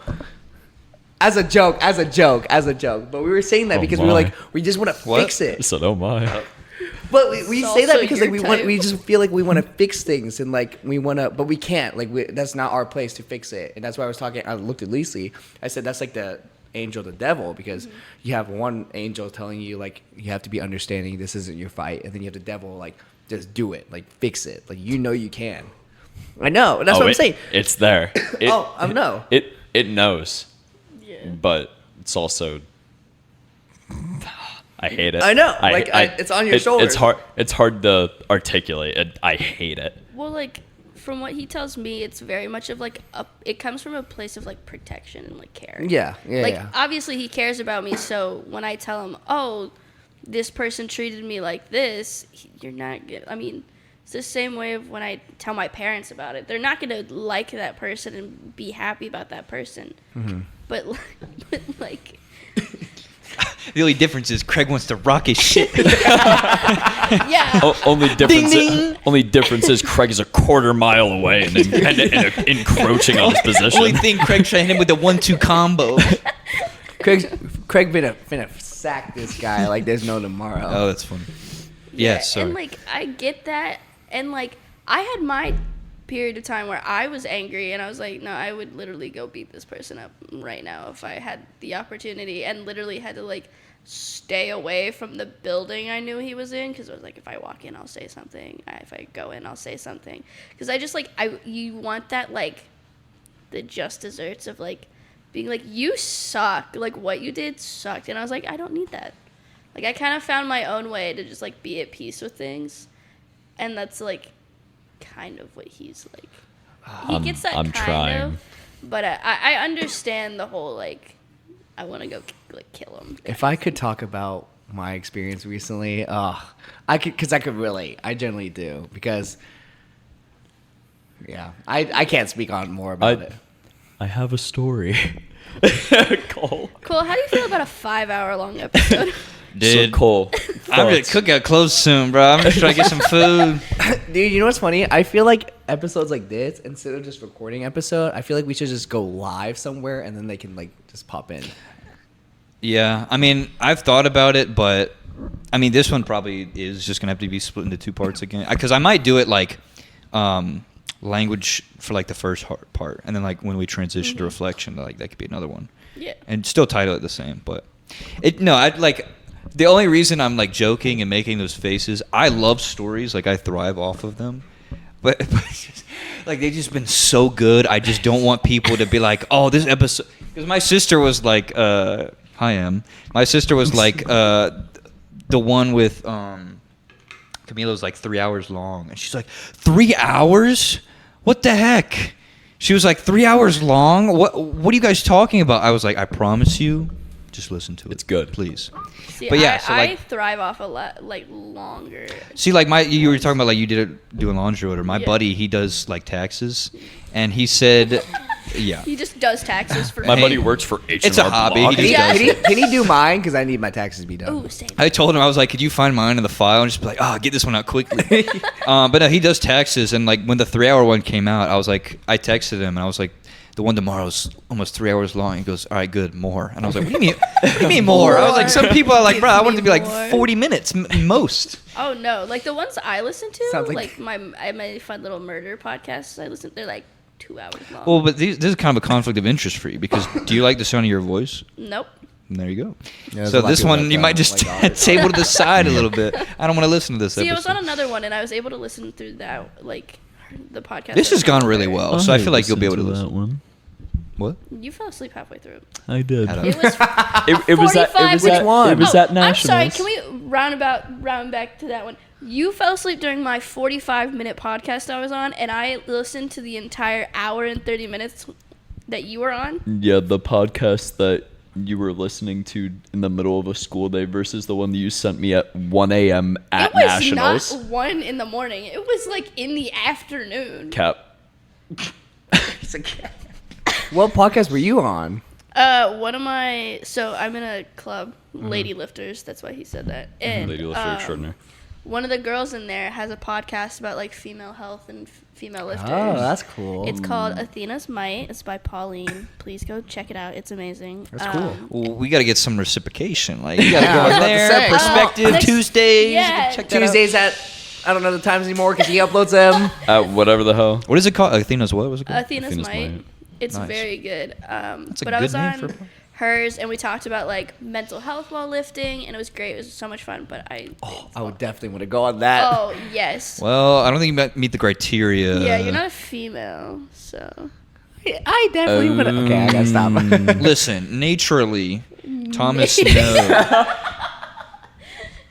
As a joke. But we were saying that because we were my. like, we just want to fix it. So oh my. But we It's say that also because like your we type. just feel like we want to fix things, and like we want to, but we can't. Like that's not our place to fix it, and that's why I was talking. I looked at Lacey. I said that's like angel, the devil, because you have one angel telling you like you have to be understanding, this isn't your fight, and then you have the devil like just do it, like fix it, like you know you can. I know, that's what I'm saying. It's there. I know. It knows. Yeah. But it's also, I hate it. I know. It's on your shoulders. It's hard to articulate. I hate it. Well, like from what he tells me, it's very much of like it comes from a place of like protection and like care. Yeah. Like obviously he cares about me, so when I tell him, oh, this person treated me like this, you're not good. I mean, it's the same way of when I tell my parents about it. They're not gonna like that person and be happy about that person. Mm-hmm. But like. The only difference is Kraig wants to rock his shit. Yeah. Only difference. ding. Only difference is Kraig is a quarter mile away and encroaching on his position. Only thing Kraig trying to hit him with the 1-2 combo. Kraig finna sack this guy like there's no tomorrow. Oh, that's funny. Yeah, sorry. And like I get that, and like I had my period of time where I was angry, and I was like, no, I would literally go beat this person up right now if I had the opportunity, and literally had to like stay away from the building I knew he was in, because I was like, if I walk in, I'll say something. If I go in, I'll say something, because I just like you want that like the just desserts of like being like, you suck, like what you did sucked, and I was like, I don't need that. Like I kind of found my own way to just like be at peace with things, and that's like kind of what he's like. He gets that I'm kind trying. of, but I understand the whole like I want to go like kill him. If I could talk about my experience recently, I could relate. I generally do, because I can't speak on more about it. I have a story. Cole. Cole, how do you feel about a 5-hour-long episode? Dude, So Cole, I'm gonna cook out clothes soon, bro. I'm just trying to get some food. Dude, you know what's funny? I feel like episodes like this, instead of just recording episode, I feel like we should just go live somewhere, and then they can like just pop in. Yeah, I mean, I've thought about it, but I mean, this one probably is just gonna have to be split into 2 parts again. Because I might do it like language for like the first part, and then like when we transition to reflection, like that could be another one. Yeah. And still title it the same, but I'd like. The only reason I'm like joking and making those faces, I love stories, like I thrive off of them, but like they've just been so good. I just don't want people to be like, oh, this episode, because my sister was like, hi Em. My sister was like, the one with Camilo's like 3 hours long, and she's like, 3 hours? What the heck? She was like, 3 hours long? What are you guys talking about? I was like, I promise you, just listen to it. It's good. Please. See, But yeah, I thrive off a lot like longer. See, like you were talking about like you did it doing laundry order. My Yeah. buddy, he does like taxes, and he said, yeah. He just does taxes for My free. buddy works for H&R It's a hobby. Block. He just Yeah. does Can he do mine? Because I need my taxes to be done. Ooh, same. I told him, I was like, could you find mine in the file and just be like, get this one out quickly. But no, he does taxes, and like when the 3 hour one came out, I was like, I texted him and I was like, the one tomorrow's almost 3 hours long. He goes, all right, good, more. And I was like, what do you mean more? I was like, some people are like, bro, I want it to be like More. 40 minutes most. Oh no, like the ones I listen to, Sounds like- my fun little murder podcasts I listen. They're like 2 hours long. Well, but this is kind of a conflict of interest for you, because do you like the sound of your voice? Nope. And there you go. Yeah, there's So a lot of this people one, that you might don't just like ours. table to the side a little bit. I don't want to listen to this See, I was episode. on another one and I was able to listen through that, like the podcast. This has over gone and really over. well, so I feel like you'll be able to listen. one. What? You fell asleep halfway through. I did. I don't- It was It was that. It 45 was Which that. one? It was that I'm nationals. sorry. Can we round back to that one? You fell asleep during my 45-minute podcast I was on, and I listened to the entire hour and 30 minutes that you were on. Yeah, the podcast that you were listening to in the middle of a school day versus the one that you sent me at 1 a.m. at It was nationals. not 1 in the morning. It was like in the afternoon. Cap. What podcast were you on? One of my I'm in a club, Lady Lifters. That's why he said that. And Lady Lifter Extraordinary. one of the girls in there has a podcast about like female health and female lifters. Oh, that's cool. It's called Athena's Might. It's by Pauline. Please go check it out. It's amazing. That's cool. Well, we got to get some reciprocation. Like, you got to Yeah, go I was in about to there. say. Perspective Next- Tuesdays. yeah. Check that out. Tuesdays at, I don't know the times anymore because he uploads them. Whatever the hell. What is it called? Athena's what was it called? Athena's Athena's Might. Might. It's Nice. very good. That's a but I good was name on for a- hers, and we talked about like mental health while lifting, and it was great. It was so much fun. But I would definitely want to go on that. Oh yes. Well, I don't think you meet the criteria. Yeah, you're not a female, so. I definitely want to. Okay, I gotta stop. Listen, naturally, Thomas knows.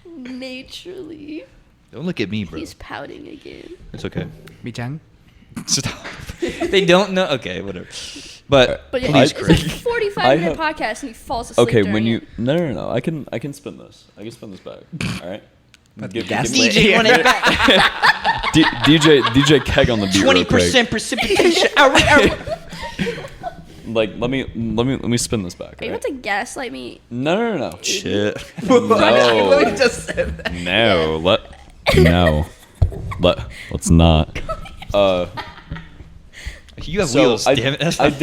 Naturally. Don't look at me, bro. He's pouting again. It's okay. Me Jung? Stop. They don't know. Okay, whatever. But But yeah, please, it's a Kraig. 45-minute podcast, and he falls asleep. Okay, during when you it. no, I can spin this. I can spin this back. All right. Gaslit. DJ want it back. DJ Keg on the beat. 20% precipitation. Like let me spin this back. Are you Right? about to gaslight me? No. Shit. No. Literally just said that. No. Let's not. You have So wheels, damn it. That's I not-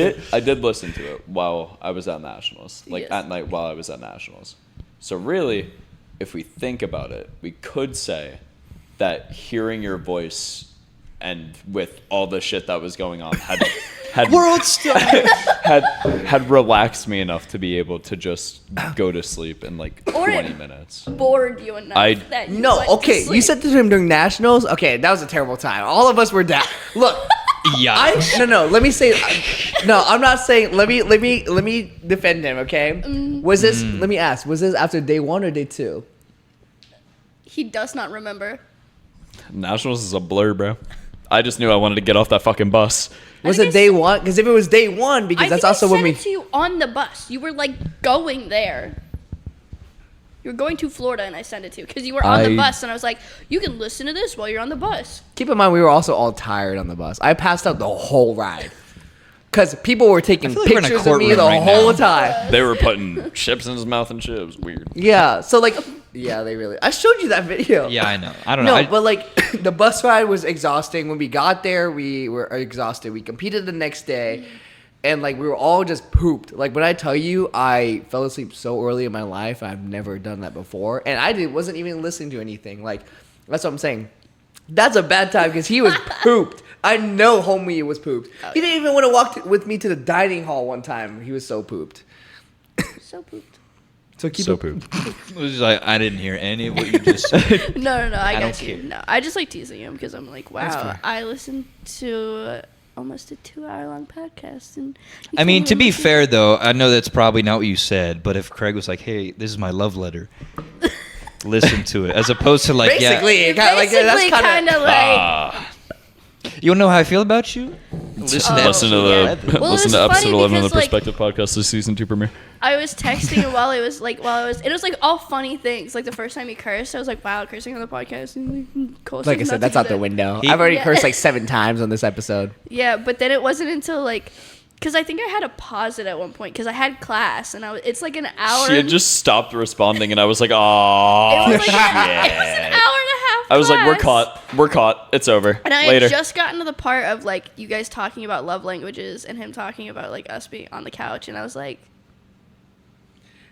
did listen to it while I was at nationals, like Yes. at night while I was at nationals. So really, if we think about it, we could say that hearing your voice and with all the shit that was going on had World star. had relaxed me enough to be able to just go to sleep in like Or 20 minutes. Bored you enough I- that you No, went to okay. You sleep. said this to him during nationals. Okay, that was a terrible time. All of us were down. Look, Yeah. no. Let me say. No, I'm not saying. Let me defend him. Okay. Was this? Let me ask. Was this after day 1 or day 2? He does not remember. Nationals is a blur, bro. I just knew I wanted to get off that fucking bus. Was think it I day s- 1? Because if it was day 1, because I that's think also I when sent we. it to you on the bus. You were like going there. You were going to Florida, and I sent it to you because you were on the I- bus, and I was like, "You can listen to this while you're on the bus." Keep in mind, we were also all tired on the bus. I passed out the whole ride. Because people were taking I feel like we're in a pictures of me courtroom the right whole now. time. They were putting chips in his mouth and shit. It was weird. Yeah, so like, yeah, they really. I showed you that video. Yeah, I know. I don't know. No, but like, the bus ride was exhausting. When we got there, we were exhausted. We competed the next day, and like, we were all just pooped. Like, when I tell you, I fell asleep so early in my life, I've never done that before, and wasn't even listening to anything. Like, that's what I'm saying. That's a bad time because he was pooped. I know homie was pooped. He didn't even want to walk with me to the dining hall one time. He was so pooped. So pooped. So keep So it. poop. It was like, I didn't hear any of what you just said. No, I don't got you. care. No, I just like teasing him because I'm like, That's wow, fair. I listened to almost a 2-hour-long podcast, and you I mean, told to me be listen- fair, though, I know that's probably not what you said, but if Kraig was like, hey, this is my love letter, listen to it, as opposed to like, Basically, yeah, it kinda, like, that's basically kind of like. you wanna know how I feel about you? Listen to Oh, Listen to episode the yeah. 11. Well, it listen was to episode funny 11 of the because, like- Perspective Podcast, the season 2 premiere. I was texting him while it was like all funny things. Like the first time he cursed, I was like, wow, cursing on the podcast. And Like I said, that's out the window. I've already Yeah. cursed like 7 times on this episode. Yeah, but then it wasn't until like, because I think I had to pause it at one point because I had class and it's like an hour. She had just stopped responding, and I was like, "Oh, it was like it was an hour and a half. I was like, "We're class. caught. We're caught. It's over. And I Later." had just gotten to the part of like you guys talking about love languages and him talking about like us being on the couch, and I was like,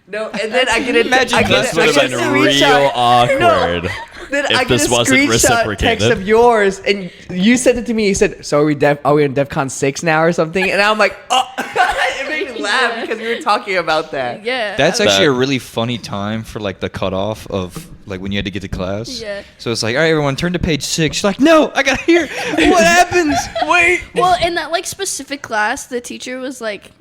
No, and then I get a Imagine I get this a- would I have get a been real screenshot. awkward. Then if I get this a wasn't screenshot reciprocated. text of yours, and you sent it to me. You said, "So are we in DEFCON 6 now or something?" And I'm like, "Oh!" It made me laugh Yeah. because we were talking about that. yeah. That's I was- actually That- a really funny time for like the cutoff of like when you had to get to class. Yeah. So it's like, all right, everyone, turn to page 6. She's like, no, I gotta hear what happens. Wait. Well, in that like specific class, the teacher was like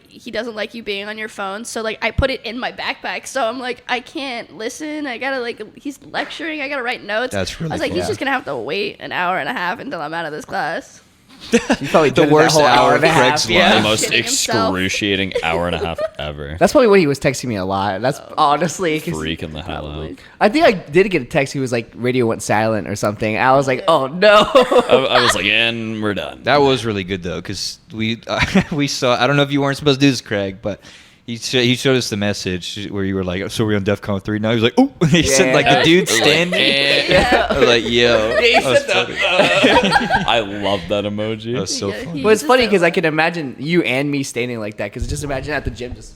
he doesn't like you being on your phone, so like I put it in my backpack. So I'm like, I can't listen. I gotta like he's lecturing. I gotta write notes. That's really I was like, cool. he's just gonna have to wait an hour and a half until I'm out of this class. You probably The did it that worst whole hour hour of and a half. Craig's Yeah. The life. most Shitting himself. excruciating hour and a half ever. That's probably what he was texting me a lot. That's honestly 'cause Freaking the hell Probably. out. I think I did get a text. He was like, "Radio went silent" or something. I was like, "Oh no!" I was like, and we're done. That was really good though, because we saw. I don't know if you weren't supposed to do this, Kraig, but he showed us the message where you were like, "So we're on DEFCON 3 now." He was like, "Oh," he said like the Yeah. dude standing. Yeah. I was like, "Yo." he that was said that. funny. I love that emoji. That was so Yeah, funny. he- But it's just funny said, because I like- can imagine you and me standing like that. Because just imagine at the gym, just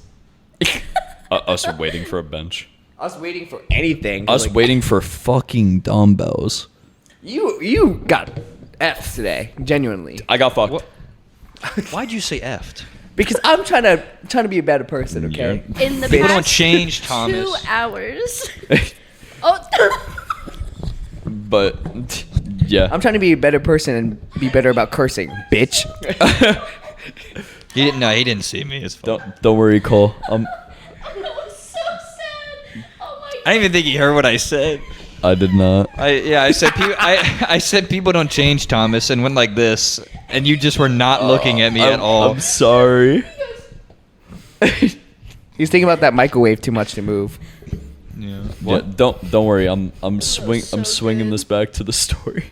Us waiting for a bench. us waiting for anything. Us Like, waiting for fucking dumbbells. You got F today, genuinely. I got fucked. What? Why'd you say effed? Because I'm trying to be a better person. Okay. In the People past don't change, Thomas. 2 hours. Oh. But yeah, I'm trying to be a better person and be better about cursing, bitch. He didn't. No, he didn't see me. It's fine. don't worry, Cole. That was so sad. Oh my god. I didn't even think he heard what I said. I did not. I said I said people don't change, Thomas, and went like this, and you just were not looking at me at all. I'm sorry. He's thinking about that microwave too much to move. Yeah. Yeah, don't worry. I'm swinging good. this back to the story.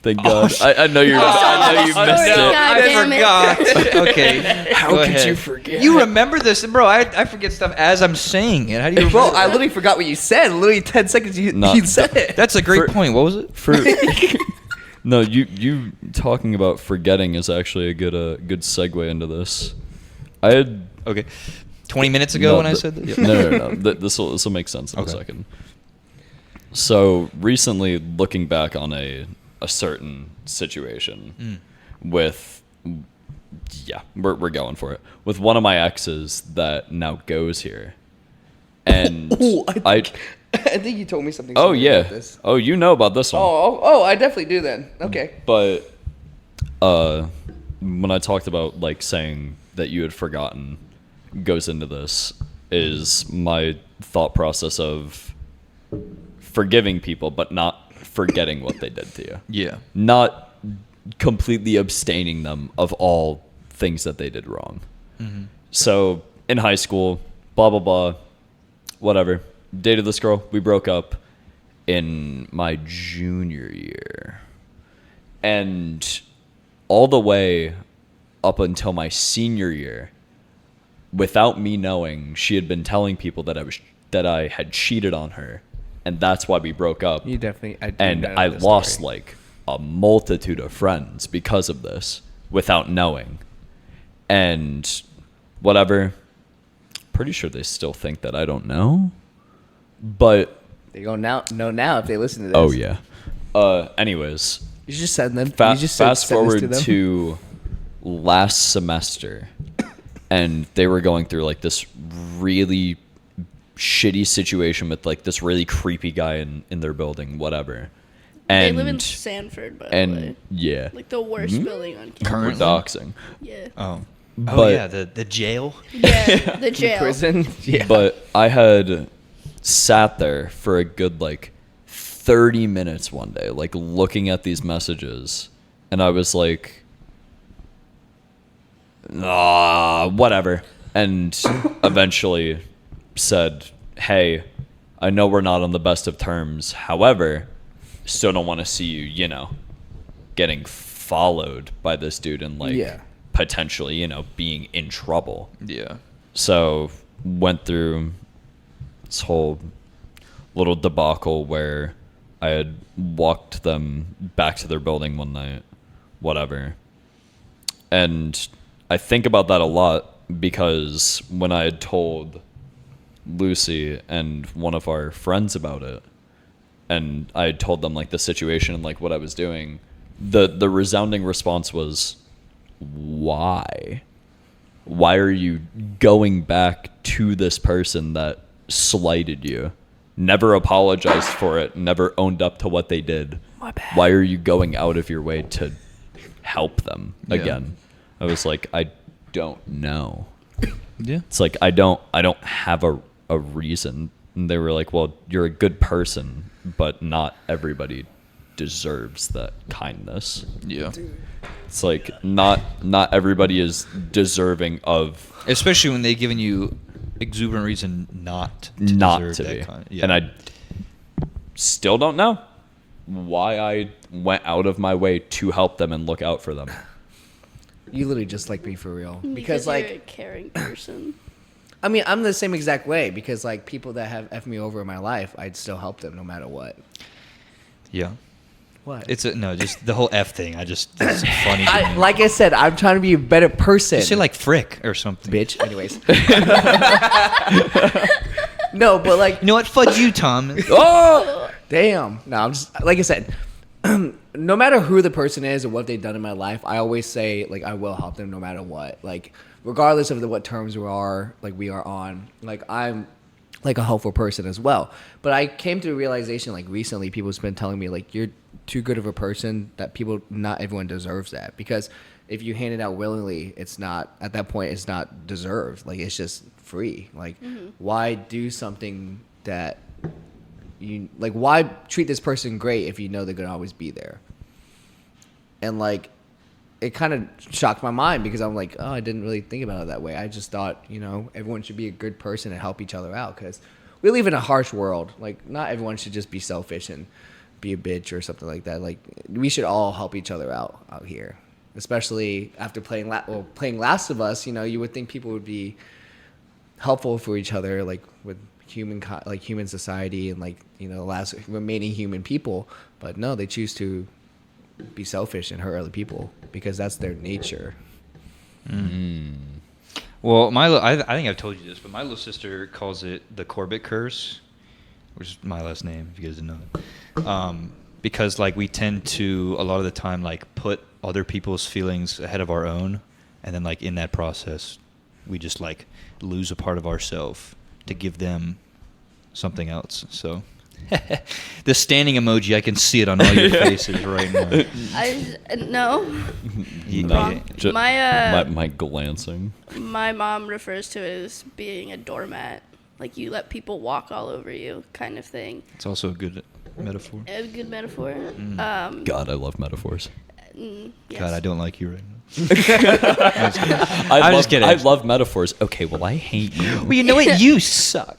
Thank God. I know you're. I know you sorry, missed it. God damn it. I forgot. Okay. How go could ahead. you forget? You remember this, bro? I forget stuff as I'm saying it. How do you? Bro, remember I that? literally forgot what you said. Literally 10 seconds you No, said it. That's a great For- point. What was it? For no, you talking about forgetting is actually a good segue into this. I had Okay. 20 minutes ago no, when I th- said that. No. This will make sense in a Okay. second. So recently, looking back on a certain situation with, yeah, we're going for it, with one of my exes that now goes here, and Ooh, I I think you told me something. oh similar yeah, about this. oh you know about this one. Oh, I definitely do then. Okay. But when I talked about like saying that you had forgotten goes into this is my thought process of forgiving people but not forgetting what they did to you. Yeah. Not completely abstaining them of all things that they did wrong. So in high school, blah blah blah, whatever. Dated this girl, we broke up in my junior year. And all the way up until my senior year, without me knowing, she had been telling people that I had cheated on her, and that's why we broke up. You definitely. And I lost like a multitude of friends because of this without knowing. And whatever, pretty sure they still think that I don't know. But They go now. Know now if they listen to this. oh yeah. Anyways, You just send them. Fa- you just fast send this forward them? to last semester, and they were going through like this really shitty situation with like this really creepy guy in their building, whatever. They And live in Sanford, by the way. and yeah, Like the worst building on campus. we're Currently? doxing. Yeah. Oh. But- Oh yeah, the jail. Yeah, the jail. prison. Yeah. But I had sat there for a good like 30 minutes one day, like looking at these messages, and I was like, whatever. And eventually said, hey, I know we're not on the best of terms. However, still don't want to see you, getting followed by this dude and like Yeah. potentially, being in trouble. Yeah. So went through this whole little debacle where I had walked them back to their building one night, whatever. And I think about that a lot because when I had told Lucy and one of our friends about it, and I had told them like the situation and like what I was doing, the resounding response was, why? Why are you going back to this person that slighted you, never apologized for it, never owned up to what they did? My bad. Why are you going out of your way to help them Yeah. again? I was like, I don't know. Yeah. It's like I don't have a reason. And they were like, well, you're a good person, but not everybody deserves that kindness. Yeah. It's like not everybody is deserving of Especially when they've given you exuberant reason not to not deserve to that be. kind. Yeah. And I still don't know why I went out of my way to help them and look out for them. You literally just like me for real. Because Because you're a caring person. I mean, I'm the same exact way. Because like people that have effed me over in my life, I'd still help them no matter what. Yeah. What? It's just the whole F thing. It's funny. to me. Like I said, I'm trying to be a better person. Just say like frick or something. bitch. Anyways. No, but like, You know what? Fudge you, Tom. oh, damn. No, I'm just like I said. no matter who the person is or what they've done in my life, I always say like I will help them no matter what. Like regardless of what terms we are on. Like I'm like a helpful person as well. But I came to a realization like recently, people's been telling me like you're too good of a person that not everyone deserves that, because if you hand it out willingly, it's not at that point it's not deserved. Like it's just free. Like why do something that you like? Why treat this person great if you know they're gonna always be there? And like it kind of shocked my mind because I'm like, oh, I didn't really think about it that way. I just thought, everyone should be a good person and help each other out, because we live in a harsh world. Like not everyone should just be selfish and be a bitch or something like that. Like we should all help each other out here, especially after playing Last of Us. You would think people would be helpful for each other, like with human society and like the last remaining human people. But no, they choose to be selfish and hurt other people because that's their nature. Well, I think I've told you this, but my little sister calls it the Corbett curse, which is my last name, if you guys didn't know it. Because like we tend to a lot of the time like put other people's feelings ahead of our own, and then like in that process we just like lose a part of ourselves to give them something else. So the standing emoji, I can see it on all your faces right now. No. Wrong. My glancing. My mom refers to it as being a doormat. Like you let people walk all over you kind of thing. It's also a good metaphor. A good metaphor. God, I love metaphors. Yes. God, I don't like you right now. I'm just kidding. I love metaphors. Okay, well, I hate you. Well, you know what? You suck.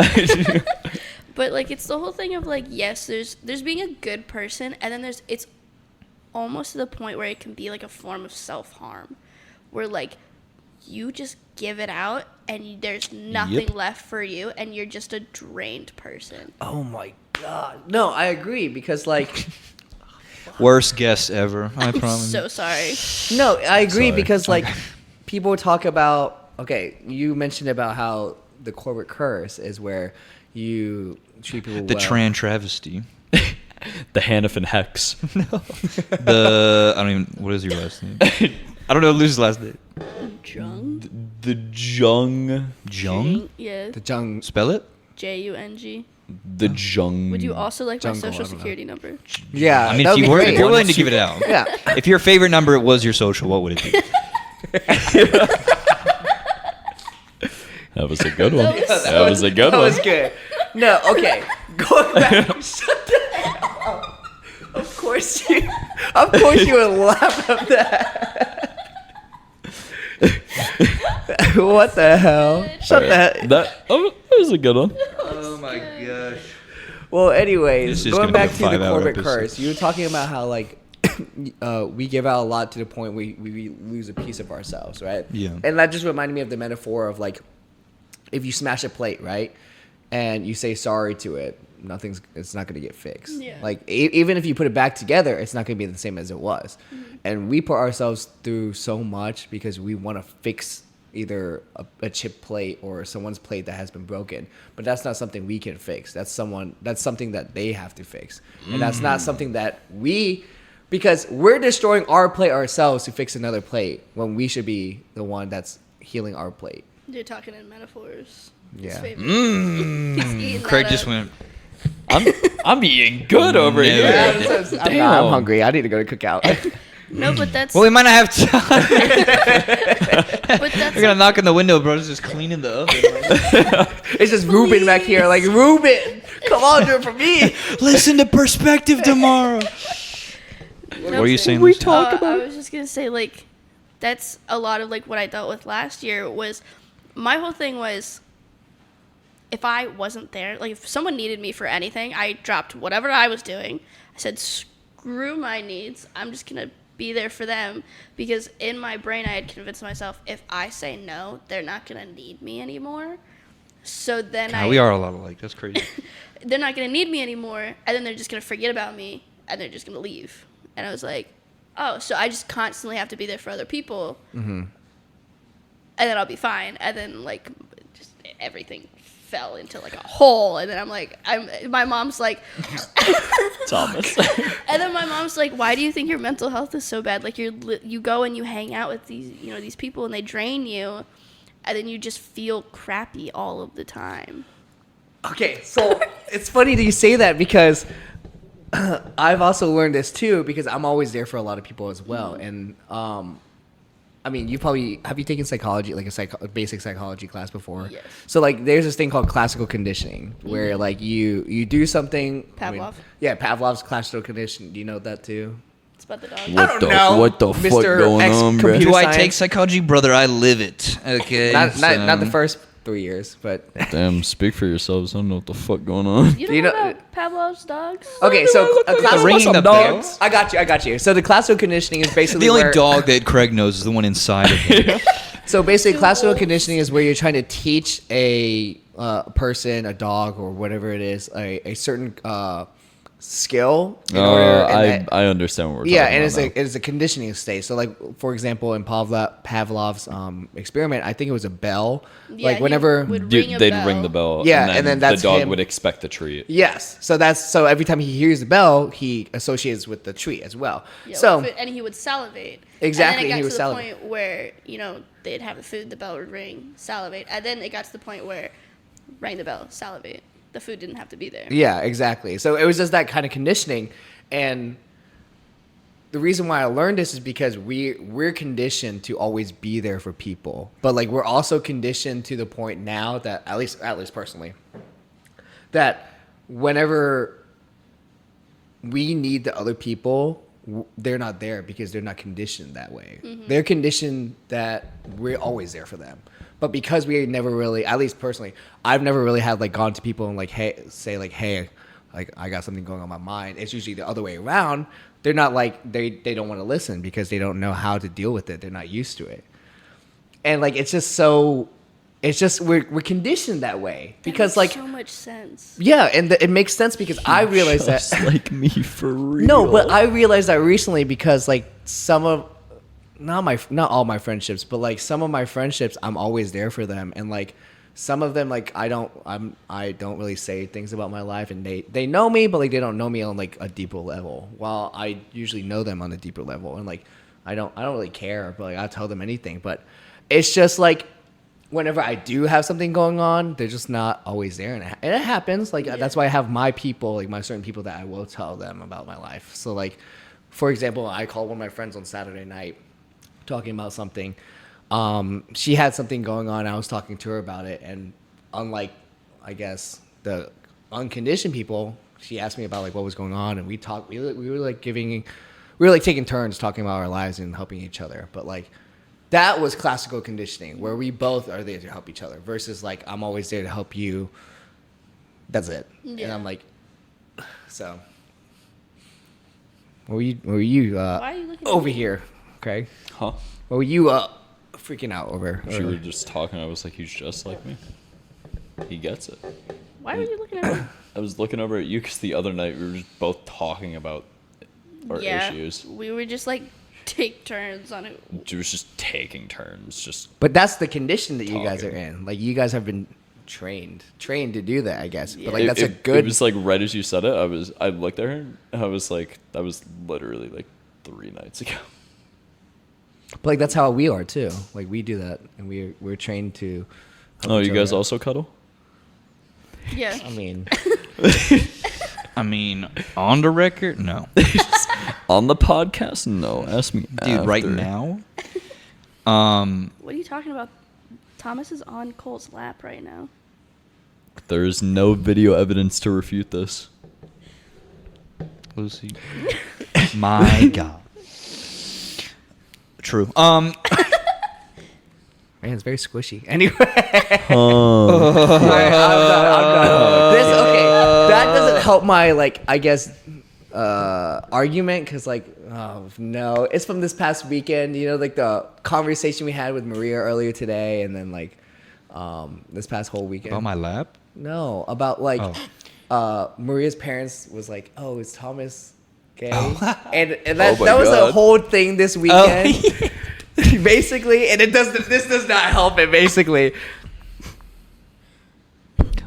But like it's the whole thing of like, yes, there's being a good person, and then it's almost to the point where it can be like a form of self-harm, where like you just give it out and there's nothing left for you and you're just a drained person. Oh my god. No, I agree, because like Worst guess ever, I promise. So sorry. no, I agree Sorry. because like people talk about, okay, you mentioned about how the Corbett curse is where you treat people The well. Tran travesty. The Hanafin hex. I don't even. What is your last name? I don't know Lucy's last name. Jung? The Jung. Jung? Yeah. The Jung. Spell it. Jung. The Jung. Would you also like Jungle, my I social don't know. security number? Yeah, I mean, that would if be you're great. willing to give it out. Yeah. If your favorite number was your social, what would it be? That was a good one. That That was a good That one. was good. No, okay. Going back. Shut the hell up. Of course you would laugh at that. What the hell? Shut the. That was a good one. Oh my gosh. Well, anyways, This is going gonna be back a to the 5-hour Corbett episode. curse, you were talking about how like we give out a lot to the point we lose a piece of ourselves, right? Yeah. And that just reminded me of the metaphor of like if you smash a plate, right, and you say sorry to it, it's not going to get fixed. Yeah. Like even if you put it back together, it's not going to be the same as it was. And we put ourselves through so much because we want to fix either a chip plate or someone's plate that has been broken, but that's not something we can fix. That's something that they have to fix, and that's not something that because we're destroying our plate ourselves to fix another plate when we should be the one that's healing our plate. You're talking in metaphors. Yeah. His favorite. He's eating Craig that just up. went. I'm eating good over No. here. I'm hungry. I need to go to cookout. No, but that's. Well, we might not have time. But that's. We're gonna knock on the window, bro. Just cleaning the oven. It's just Ruben back here, like Ruben, come on, do it for me. Listen to Perspective tomorrow. What are you saying? We Lucy? talk about I was just gonna say like, that's a lot of like what I dealt with last year. Was my whole thing was, if I wasn't there, like if someone needed me for anything, I dropped whatever I was doing. I said, screw my needs. I'm just gonna be there for them, because in my brain I had convinced myself if I say no, they're not gonna need me anymore. So then God, we are a lot alike. That's crazy. they're not gonna need me anymore, and then they're just gonna forget about me, and they're just gonna leave. And I was like, oh, so I just constantly have to be there for other people, and then I'll be fine. And then like just everything fell into like a hole, and then my mom's like Thomas. and then my mom's like, why do you think your mental health is so bad? Like you go and you hang out with these people and they drain you, and then you just feel crappy all of the time. Okay, so it's funny that you say that because I've also learned this too, because I'm always there for a lot of people as well. And I mean, have you taken psychology, like a basic psychology class before? Yes. So like there's this thing called classical conditioning where like you do something. Pavlov. Pavlov's classical conditioning. Do you know that too? It's about the dog. I don't know. What the fuck Mr. going X on, bro? computer Do I science. take psychology, brother? I live it. Okay. Not the first 3 years, but Damn, speak for yourselves. I don't know what the fuck going on. You don't you know know- about Pavlov's dogs? okay. So a classical ringing the dog. bell? I got you. So the classical conditioning is basically The only where, dog that Craig knows is the one inside of him. So basically, Too classical old. conditioning is where you're trying to teach a person, a dog, or whatever it is, a certain skill. In order, and that- I understand what we're yeah, talking and about. it's a conditioning state. So, like for example, in Pavlov's experiment, I think it was a bell. Yeah, like he whenever, would They'd ring the bell. Yeah, and then that's the dog him. would expect the treat. yes. So every time he hears the bell, he associates with the treat as well. Yeah, So with food, and he would salivate. Exactly, And then he it got would to the salivate. point where they'd have the food, the bell would ring, salivate, and then it got to the point where rang the bell, salivate. The food didn't have to be there. yeah, exactly. So it was just that kind of conditioning, and the reason why I learned this is because we're conditioned to always be there for people, but like we're also conditioned to the point now that at least personally, that whenever we need the other people, they're not there because they're not conditioned that way. They're conditioned that we're always there for them. But because we never really, at least personally, I've never really had like gone to people and like, hey, like I got something going on in my mind. It's usually the other way around. They're not like, they don't want to listen because they don't know how to deal with it. They're not used to it. And like, we're conditioned that way That because makes like, so much sense. yeah, and it makes sense because I realized that. Just like me for real. No, but I realized that recently because like not all my friendships, but like some of my friendships, I'm always there for them, and like some of them, like I don't really say things about my life, and they know me, but like they don't know me on like a deeper level. While I usually know them on a deeper level, and like I don't really care, but like I'll tell them anything. But it's just like whenever I do have something going on, they're just not always there, and it happens. Like that's why I have my people, like my certain people that I will tell them about my life. So like, for example, I called one of my friends on Saturday night, talking about something. She had something going on. I was talking to her about it, and unlike, I guess, the unconditioned people, she asked me about like what was going on, and we talked. We were taking turns talking about our lives and helping each other. But like, that was classical conditioning, where we both are there to help each other, versus like I'm always there to help you. That's it. Yeah. And I'm like, so. What were you Why are you looking at over me? here, Craig? Huh? What were you freaking out over? We were just talking. I was like, he's just like me. He gets it. Why were you looking at me? I was looking over at you because the other night we were just both talking about our issues. We were just like take turns on it. It was just taking turns. Just But that's the condition that you guys are Talking. in. Like you guys have been trained to do that, I guess. But like Yeah. that's it, a good. It was like right as you said it. I looked at her. And I was like, that was literally like 3 nights ago. But like that's how we are too. Like we do that, and we're trained to. help Oh, each you guys other out. also cuddle? Yeah. I mean, I mean, on the record, no. On the podcast? No. Ask me, Dude, right after. now. What are you talking about? Thomas is on Cole's lap right now. There is no video evidence to refute this. Lucy. My God. True. man, it's very squishy. Anyway, Oh. I'm done. That doesn't help my like I guess argument because like no, it's from this past weekend. You know, like the conversation we had with Maria earlier today, and then like this past whole weekend. About my lap? No, about like Oh. Maria's parents was like, "Oh, is Thomas gay?" Oh. and Oh that my was a God. whole thing this weekend, basically. And this does not help it, basically.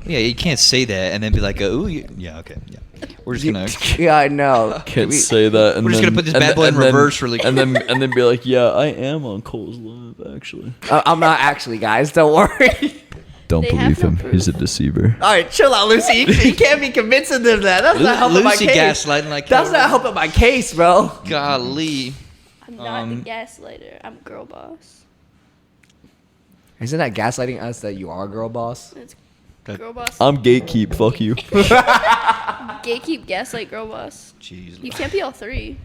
Yeah, you can't say that and then be like, "Ooh, yeah, okay, yeah." We're just gonna. Yeah, I know. Can't say that. And We're just then- gonna put this and bad then- boy in and then- reverse really and then be like, yeah, I am on Cole's lab actually. I'm not actually, guys. Don't worry. Don't They believe have no him. proof. He's a deceiver. All right, chill out, Lucy. You can't be convincing them that. That's not helping my Lucy case. gaslighting like That's that. not helping my case, bro. Golly. I'm not the gaslighter. I'm girl boss. Isn't that gaslighting us that you are a girl boss? It's girl boss. I'm gatekeep. Fuck you. Gatekeep, gaslight, girl boss. Jeez. You can't be all three.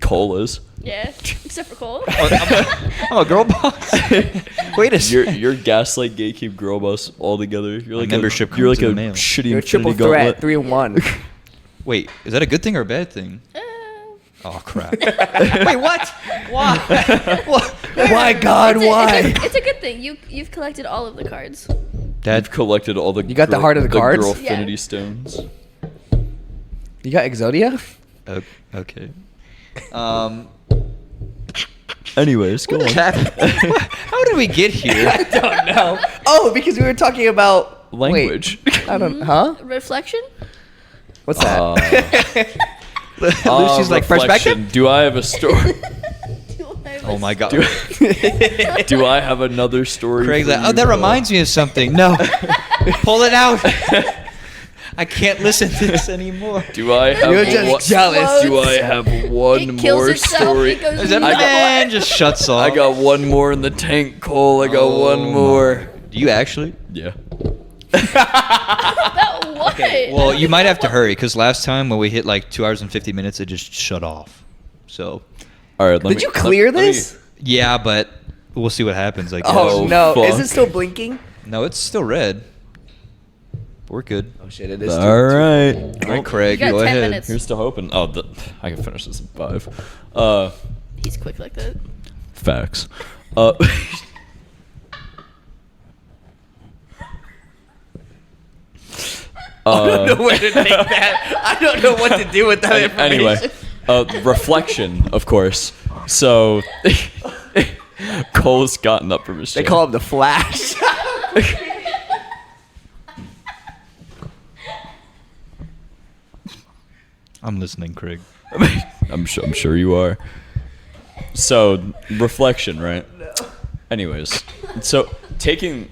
Cole is. Yeah, except for Cole. I'm a girl boss. Wait a second. You're gaslight, gatekeep, girl boss all together. You're like membership You're comes like in a the mail. shitty You're a triple Infinity threat, Gauntlet. 3-in-1. Wait, is that a good thing or a bad thing? Uh, Oh crap! Wait, what? Why? What? My God, why? It's a good thing. You've collected all of the cards. I've collected all the. You got the heart of the cards? Girl Yeah. affinity stones. You got Exodia? Okay. Anyways, go What on. happened? How did we get here? I don't know. Oh, because we were talking about Language. Wait, I don't. Huh? Reflection. What's that? Lucy's like reflection. perspective. Do I have a story? Oh my god. Do I have another story? Craig's for like, oh, you, that Cole? reminds me of something. No, pull it out. I can't listen to this anymore. Do I have? You're just one- jealous. Do I have one It kills more itself. story? It goes That no. man just shuts off. I got one more in the tank, Cole. I got Oh one more. Do you actually? Yeah. About what? Well, you might have to hurry because last time when we hit like 2 hours and 50 minutes, it just shut off. So, All right. Did you clear this? yeah, but we'll see what happens. I guess. Oh, Oh, no. fuck. Is it still blinking? No, it's still red. We're good. Oh, shit. It is. All right. All right, Craig, You got go 10 ahead. minutes. Here's to hoping. Oh, I can finish this in 5. He's quick like that. Facts. I don't know where to take that. I don't know what to do with that information. Anyway, reflection, of course. So, Cole's gotten up from his They chair. call him the Flash. I'm listening, Craig. I'm sure you are. So, reflection, right? Anyways, so taking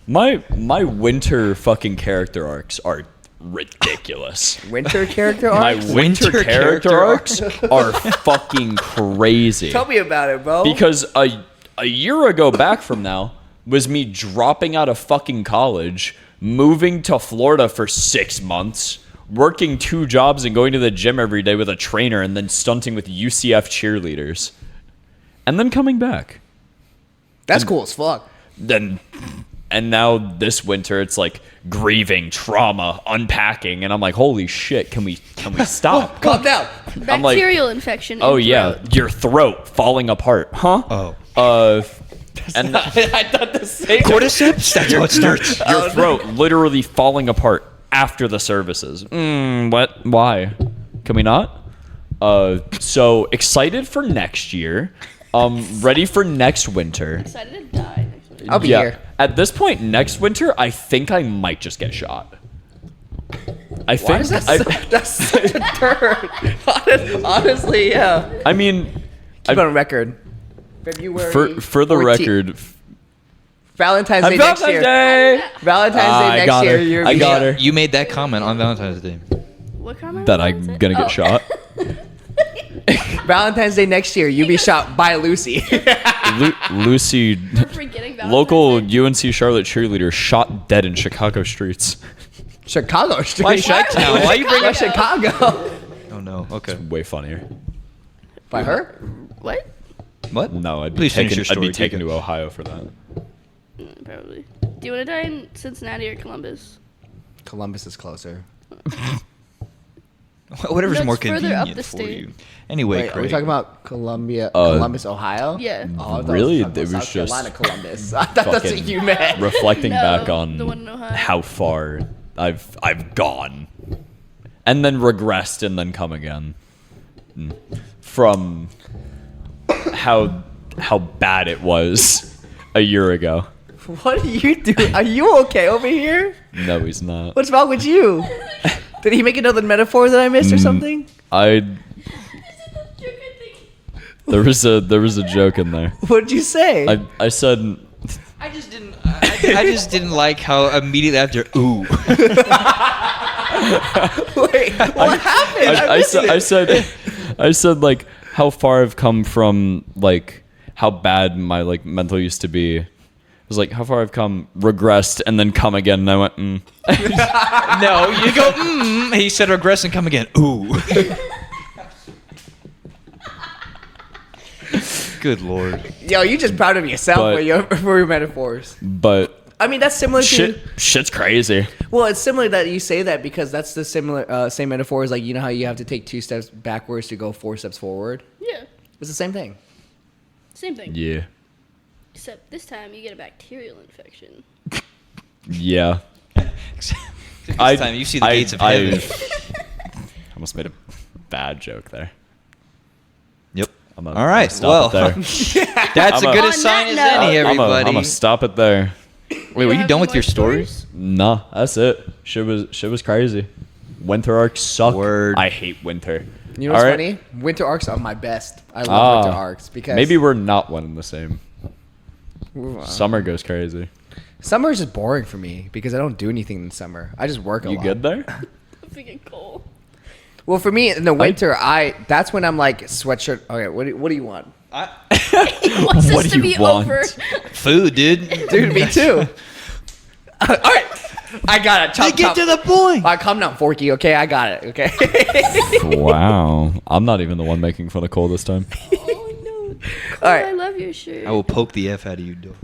my winter fucking character arcs are ridiculous. Winter character My arcs? winter character arcs are fucking crazy. Tell me about it, bro. Because a year ago back from now was me dropping out of fucking college, moving to Florida for 6 months, working 2 jobs and going to the gym every day with a trainer and then stunting with UCF cheerleaders. And then coming back. That's cool as fuck. And now this winter it's like grieving, trauma, unpacking, and I'm like, holy shit, can we stop? Calm down. I'm like, Bacterial infection. oh in yeah, throat. your throat falling apart, huh? Oh. And I thought the same. Cordyceps? That's how it starts. your throat literally falling apart after the services. What? Why? Can we not? So excited for next year. Ready for next winter. Excited to die next week. I'll be here. At this point, next winter, I think I might just get shot. I Why think. is that that's such a turn? Honestly, yeah. I mean, Keep on record. February. for the 14th. record, Valentine's Day next year. Valentine's Day I next got year. her. You're I got her. You made that comment on Valentine's Day. What comment? that was I'm it? gonna Oh. get shot. Valentine's Day next year. You be shot by Lucy. Lucy, We're forgetting Valentine's local Day. UNC Charlotte cheerleader, shot dead in Chicago streets. Chicago Street. Why Chi-Town? Why you bring Why up Chicago? Oh no. Okay. Way funnier. By her? What? What? No, I'd be Please finish taken. your story, I'd be taken Jacob. to Ohio for that. Probably. Do you want to die in Cincinnati or Columbus? Columbus is closer. Whatever's No, more it's further convenient up the for state. you. Anyway, Wait, are we Craig. talking about Columbus, Ohio? Yeah. Oh, I thought Really? it was, It was South just Carolina, Columbus. I thought that's what fucking you meant. Reflecting No, back on the one in Ohio. how far I've gone, and then regressed, and then come again. From how bad it was a year ago. What are you doing? Are you okay over here? No, he's not. What's wrong with you? Did he make another metaphor that I missed or something? There was a joke in there. What did you say? I said I just didn't. I just didn't like how immediately after ooh. Wait, what happened? I said like how far I've come from like how bad my like mental used to be. It was like how far I've come, regressed, and then come again. And I went, No, you go. He said regress and come again. Ooh. Good Lord. Yo, you just proud of yourself for your metaphors. But I mean, that's similar to. Shit's crazy. Well, it's similar that you say that because that's the similar same metaphor as like you know how you have to take 2 steps backwards to go 4 steps forward. Yeah. It's the same thing. Same thing. Yeah. Except this time you get a bacterial infection. Yeah. This time you see the gates of heaven. I almost made a bad joke there. Yep. All right. Stop Well, it there. that's a good On a sign that as note- any, I'm everybody. gonna stop it there. Wait, were you have done any with more your stories? Nah, that's it. Shit was crazy. Winter arcs suck. Word. I hate winter. You know what's All right? funny? Winter arcs are my best. I love winter arcs because maybe we're not one and the same. Summer goes crazy. summer is just boring for me because I don't do anything in summer. I just work a You lot. good there? I'm thinking cold. Well, for me in the winter, that's when I'm like sweatshirt. Okay, what do you want, He wants What us do to you be want? over. Food, dude. dude? Me too. All right, I got it. Chop, Get chop. to the point. All right, calm down, Forky. Okay, I got it. Okay. Wow. I'm not even the one making fun of Cole this time. Oh no. All right. I love your shirt. I will poke the F out of you, dog.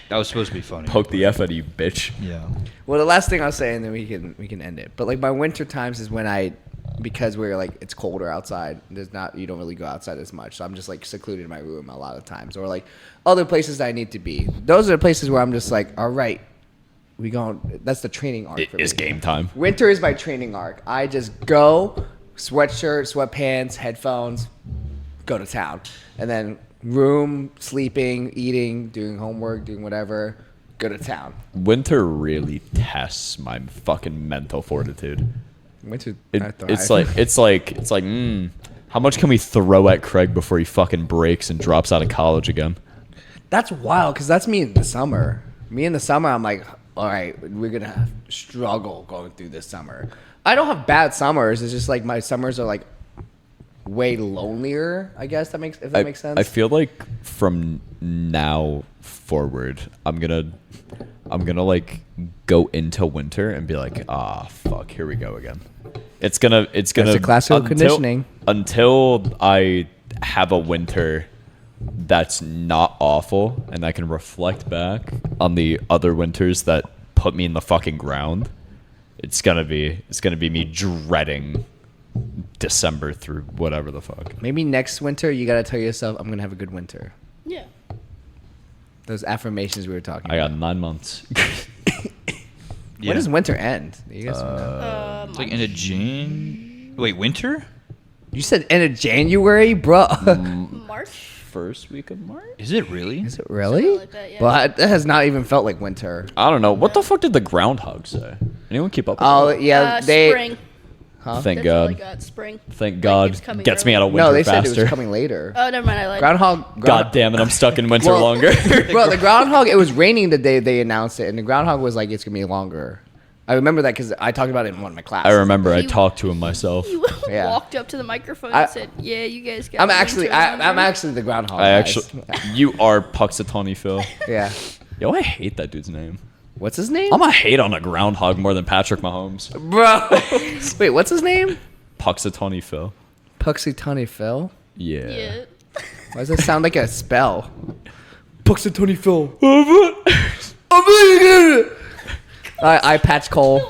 That was supposed to be funny. Poke the F out of you, bitch. Yeah. Well, the last thing I'll say, and then we can end it. But like my winter times is when because we're like it's colder outside. You don't really go outside as much. So I'm just like secluded in my room a lot of times, or like other places that I need to be. Those are the places where I'm just like, all right, that's the training arc for me. It's game time. Winter is my training arc. I just go, sweatshirt, sweatpants, headphones, go to town. And then room, sleeping, eating, doing homework, doing whatever, go to town. Winter really tests my fucking mental fortitude. Winter, It's like how much can we throw at Kraig before he fucking breaks and drops out of college again? That's wild because that's me in the summer. Me in the summer, I'm like, all right, we're going to struggle going through this summer. I don't have bad summers. It's just like my summers are like way lonelier, I guess if that makes sense. I feel like from now forward, I'm gonna like go into winter and be like, fuck, here we go again. It's gonna That's a classical conditioning. Until I have a winter that's not awful and I can reflect back on the other winters that put me in the fucking ground. It's gonna be me dreading December through whatever the fuck. Maybe next winter you got to tell yourself, I'm going to have a good winter. Yeah. Those affirmations we were talking I about. got 9 months. Yeah. When does winter end? You guys know. It's like end of June. Wait, winter? You said end of January, bro. March? First week of March? Is it really? Is it really? Something like that, yeah. Well, that has not even felt like winter. I don't know. What the fuck did the groundhog say? Anyone keep up with Oh, that? yeah. Spring. Thank That's all I God. got. Spring. Thank Like, God. it's coming Gets me early. out of winter No, they said faster. it was coming later. Oh, never mind. I lied. Groundhog. God damn it, I'm stuck in winter Well- longer. Bro, the groundhog, it was raining the day they announced it, and the groundhog was like, it's going to be longer. I remember that because I talked about it in one of my classes. I remember I You- talked to him myself. You Yeah. walked up to the microphone I- and said, "Yeah, you guys got." I'm winter actually longer." the groundhog. I guys. actually, you are Puxatawny Phil. Yeah. Yo, I hate that dude's name. What's his name? I'm gonna hate on a groundhog more than Patrick Mahomes. Bro. Wait, what's his name? Puxatawny Phil. Puxatawny Phil? Yeah. Yeah. Why does that sound like a spell? Puxatawny Phil. I patch Cole.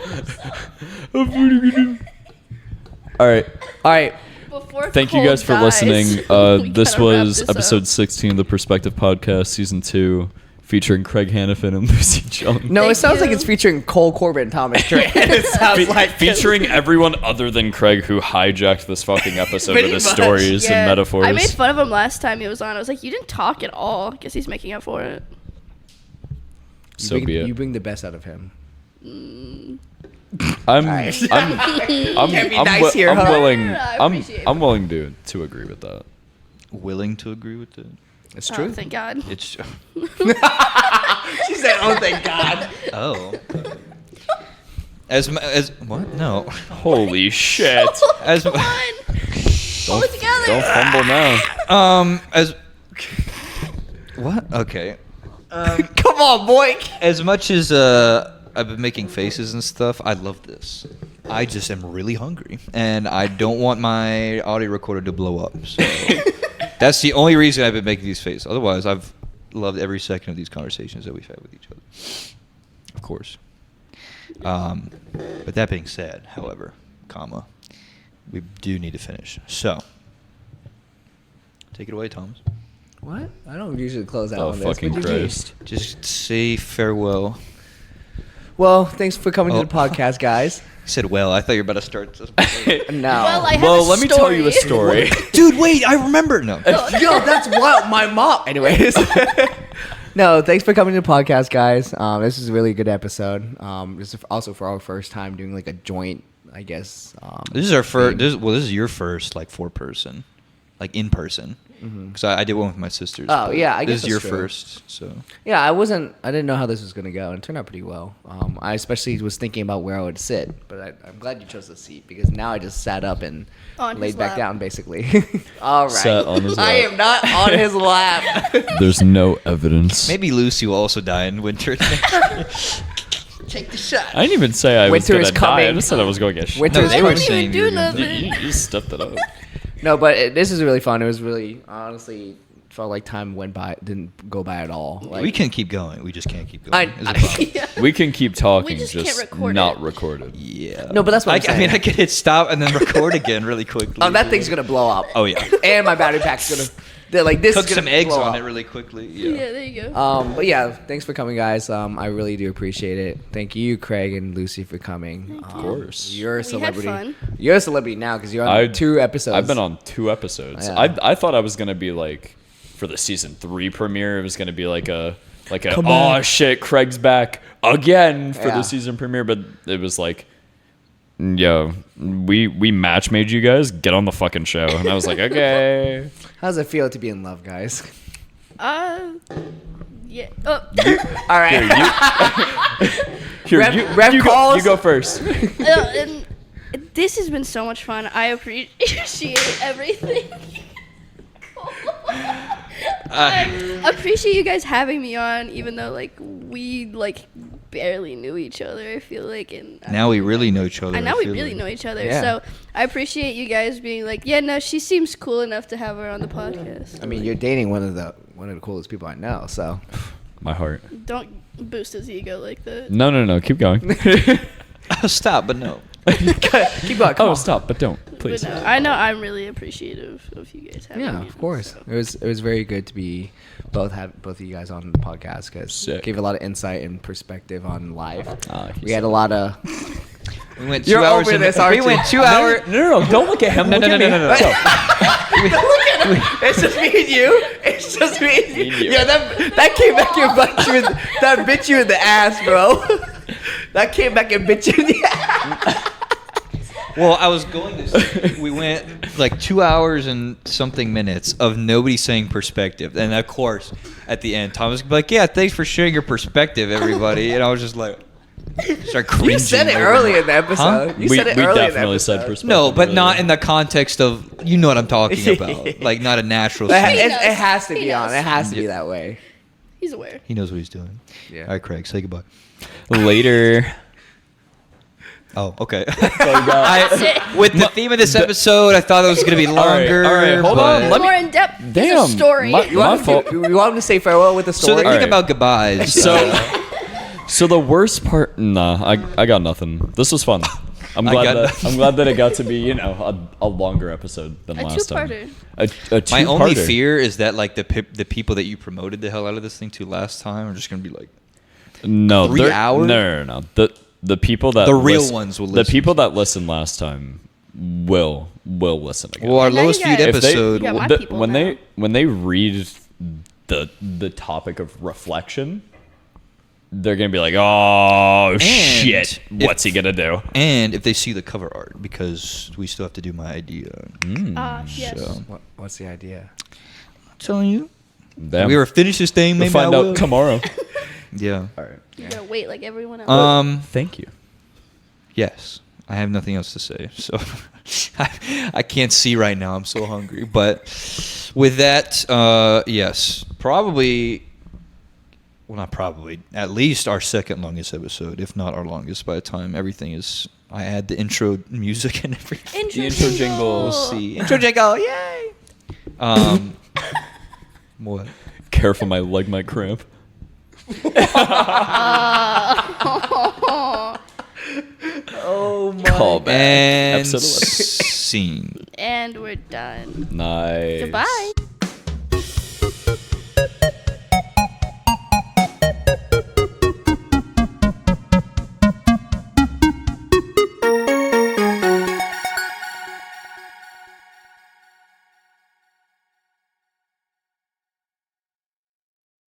All right. All right. Before Thank you Cole guys for dies, listening. we This gotta wrap was this up. episode 16 of the Perspective Podcast, season 2, featuring Craig Hanafin and Lucy Jung. No, it Thank sounds like you. it's featuring Cole Corbett and Thomas Trent. It sounds like featuring everyone other than Craig who hijacked this fucking episode Pretty with his much. stories Yeah. and metaphors. I made fun of him last time he was on. I was like, "You didn't talk at all." I guess he's making up for it. So be it. You bring the best out of him. I'm Can't be I'm nice here, I'm huh? willing. I I'm appreciate I'm willing to agree with that. Willing to agree with it. It's Oh, true. thank God. It's She said, "Oh, thank God." oh. As what? No. Holy shit! As Come on. Hold it together. Don't fumble now. as what? Okay. Come on, boy. As much as I've been making faces and stuff, I love this. I just am really hungry, and I don't want my audio recorder to blow up. So that's the only reason I've been making these faces. Otherwise, I've loved every second of these conversations that we've had with each other. Of course. But that being said, however, we do need to finish. So, take it away, Thomas. What? I don't usually close out Oh, on this. fucking What'd you do? Christ. Just say farewell. Well, thanks for coming Oh. to the podcast, guys. I said, well, I thought you were about to start. No. Well, I have Well, a let me tell you a story. Dude, wait, I remember. No. Yo, that's what my mom. Anyways. No, thanks for coming to the podcast, guys. This is a really good episode. This is also for our first time doing like a joint, I guess. This is our first. thing. This is your first like 4-person, like in person. Because I did one with my sisters. Oh, but yeah, I guess this is your that's true. first. So Yeah, I didn't know how this was gonna go, and it turned out pretty well. I especially was thinking about where I would sit, but I'm glad you chose the seat because now I just sat up and On his laid back lap. down, basically. All right, Sat on his I lap. am not on his lap. There's no evidence. maybe Lucy will also die in winter. Take the shot. I didn't even say I Winter was is gonna die. I coming. just said I was going to get shit. Winter No, is they were coming. saying do you were gonna- nothing. You just stepped it up. No, but this is really fun. It was really honestly felt like time went by, didn't go by at all. Like, we can keep going. We just can't keep going. I- is the problem. Yeah. We can keep talking, We just just can't record not it. recorded. Yeah. No, but that's what I'm I mean, saying. I could hit stop and then record again really quickly. that thing's gonna blow up. Oh yeah. And my battery pack's gonna. Like this Cook is gonna some eggs blow on up. it really quickly. Yeah, Yeah. there you go. But yeah, thanks for coming, guys. I really do appreciate it. Thank you, Craig and Lucy, for coming. Thank Of course. You're a We had celebrity. fun. You're a celebrity now because you're on 2 episodes. I've been on 2 episodes. Yeah. I thought I was gonna be like for the season 3 premiere. It was gonna be like a Come oh back. shit, Craig's back again for Yeah. the season premiere. But it was like, yo, we match made you guys get on the fucking show, and I was like, okay. How does it feel to be in love, guys? Yeah. Oh. All right. Here, Rev you calls. go first. And this has been so much fun. I appreciate everything. I appreciate you guys having me on, even though like we like barely knew each other. I feel like, and Now we really know each other. and I now we feel really like. know each other. Yeah. So I appreciate you guys being like, yeah, no, she seems cool enough to have her on the podcast. I mean, you're dating one of the coolest people I know. So My heart. Don't boost his ego like that. No. Keep going. Stop, but no. keep going. Come Oh, on. stop! But don't, please. But no, I know I'm really appreciative of you guys having me. Yeah, of course. so. It was very good to be both of you guys on the podcast because Sick. gave a lot of insight and perspective on life. He's We had a lot of. We went You're 2 hours. over in- this, aren't we you? went 2 hours. No, don't look at him. No, look no, at no, me. no, no, no. It's just me and you. It's just me and you. Me and you. Yeah, that came back and bit you in the ass, bro. That came back and bit you in the ass. Well, I was going to say, we went like 2 hours and something minutes of nobody saying perspective. And of course, at the end, Thomas would be like, yeah, thanks for sharing your perspective, everybody. And I was just like, start cringing. You said it over early it. in the episode. Huh? You we said it we early in the definitely said episode. perspective. No, but not earlier. in the context of, you know what I'm talking about. Like, not a natural It, speech. He it knows. has to He be on. knows. It has to be Yeah. that way. He's aware. He knows what he's doing. Yeah. All right, Craig, say goodbye. Later. Oh, okay. That's it. With the theme of this episode, I thought it was going to be longer. all right, hold on, but- let me- More in depth. Damn, It's a story. my- You want, fault. you want him to say farewell with a So story? the thing Alright. about goodbyes. So the worst part, nah, I got nothing. This was fun. I'm glad that it got to be, a longer episode than A last time. two-parter. A my only two-parter. fear is that like the people that you promoted the hell out of this thing to last time are just going to be like, No, 3 they're- hours? No. The people that The real ones will The listen. people that listened last time will listen again. well, our And now you lowest viewed got- If they- episode. You got my the- people when now. they read the topic of reflection, they're gonna be like, "Oh shit, if- what's he gonna do?" And if they see the cover art, because we still have to do my idea. Yes. So, What's the idea? I'm telling you. Damn. We were finish this thing. We'll Maybe find I out will. tomorrow. Yeah. All right. You gotta wait like everyone else. Thank you. Yes. I have nothing else to say. So I can't see right now. I'm so hungry. But with that, yes, probably. Well, not probably. At least our second longest episode, if not our longest, by the time everything is. I add the intro music and everything. Intro jingle. We'll see. Intro jingle. Yay. What? Careful, my leg might cramp. Oh my. Call back. And Episode 11. scene. And we're done. Nice. Goodbye.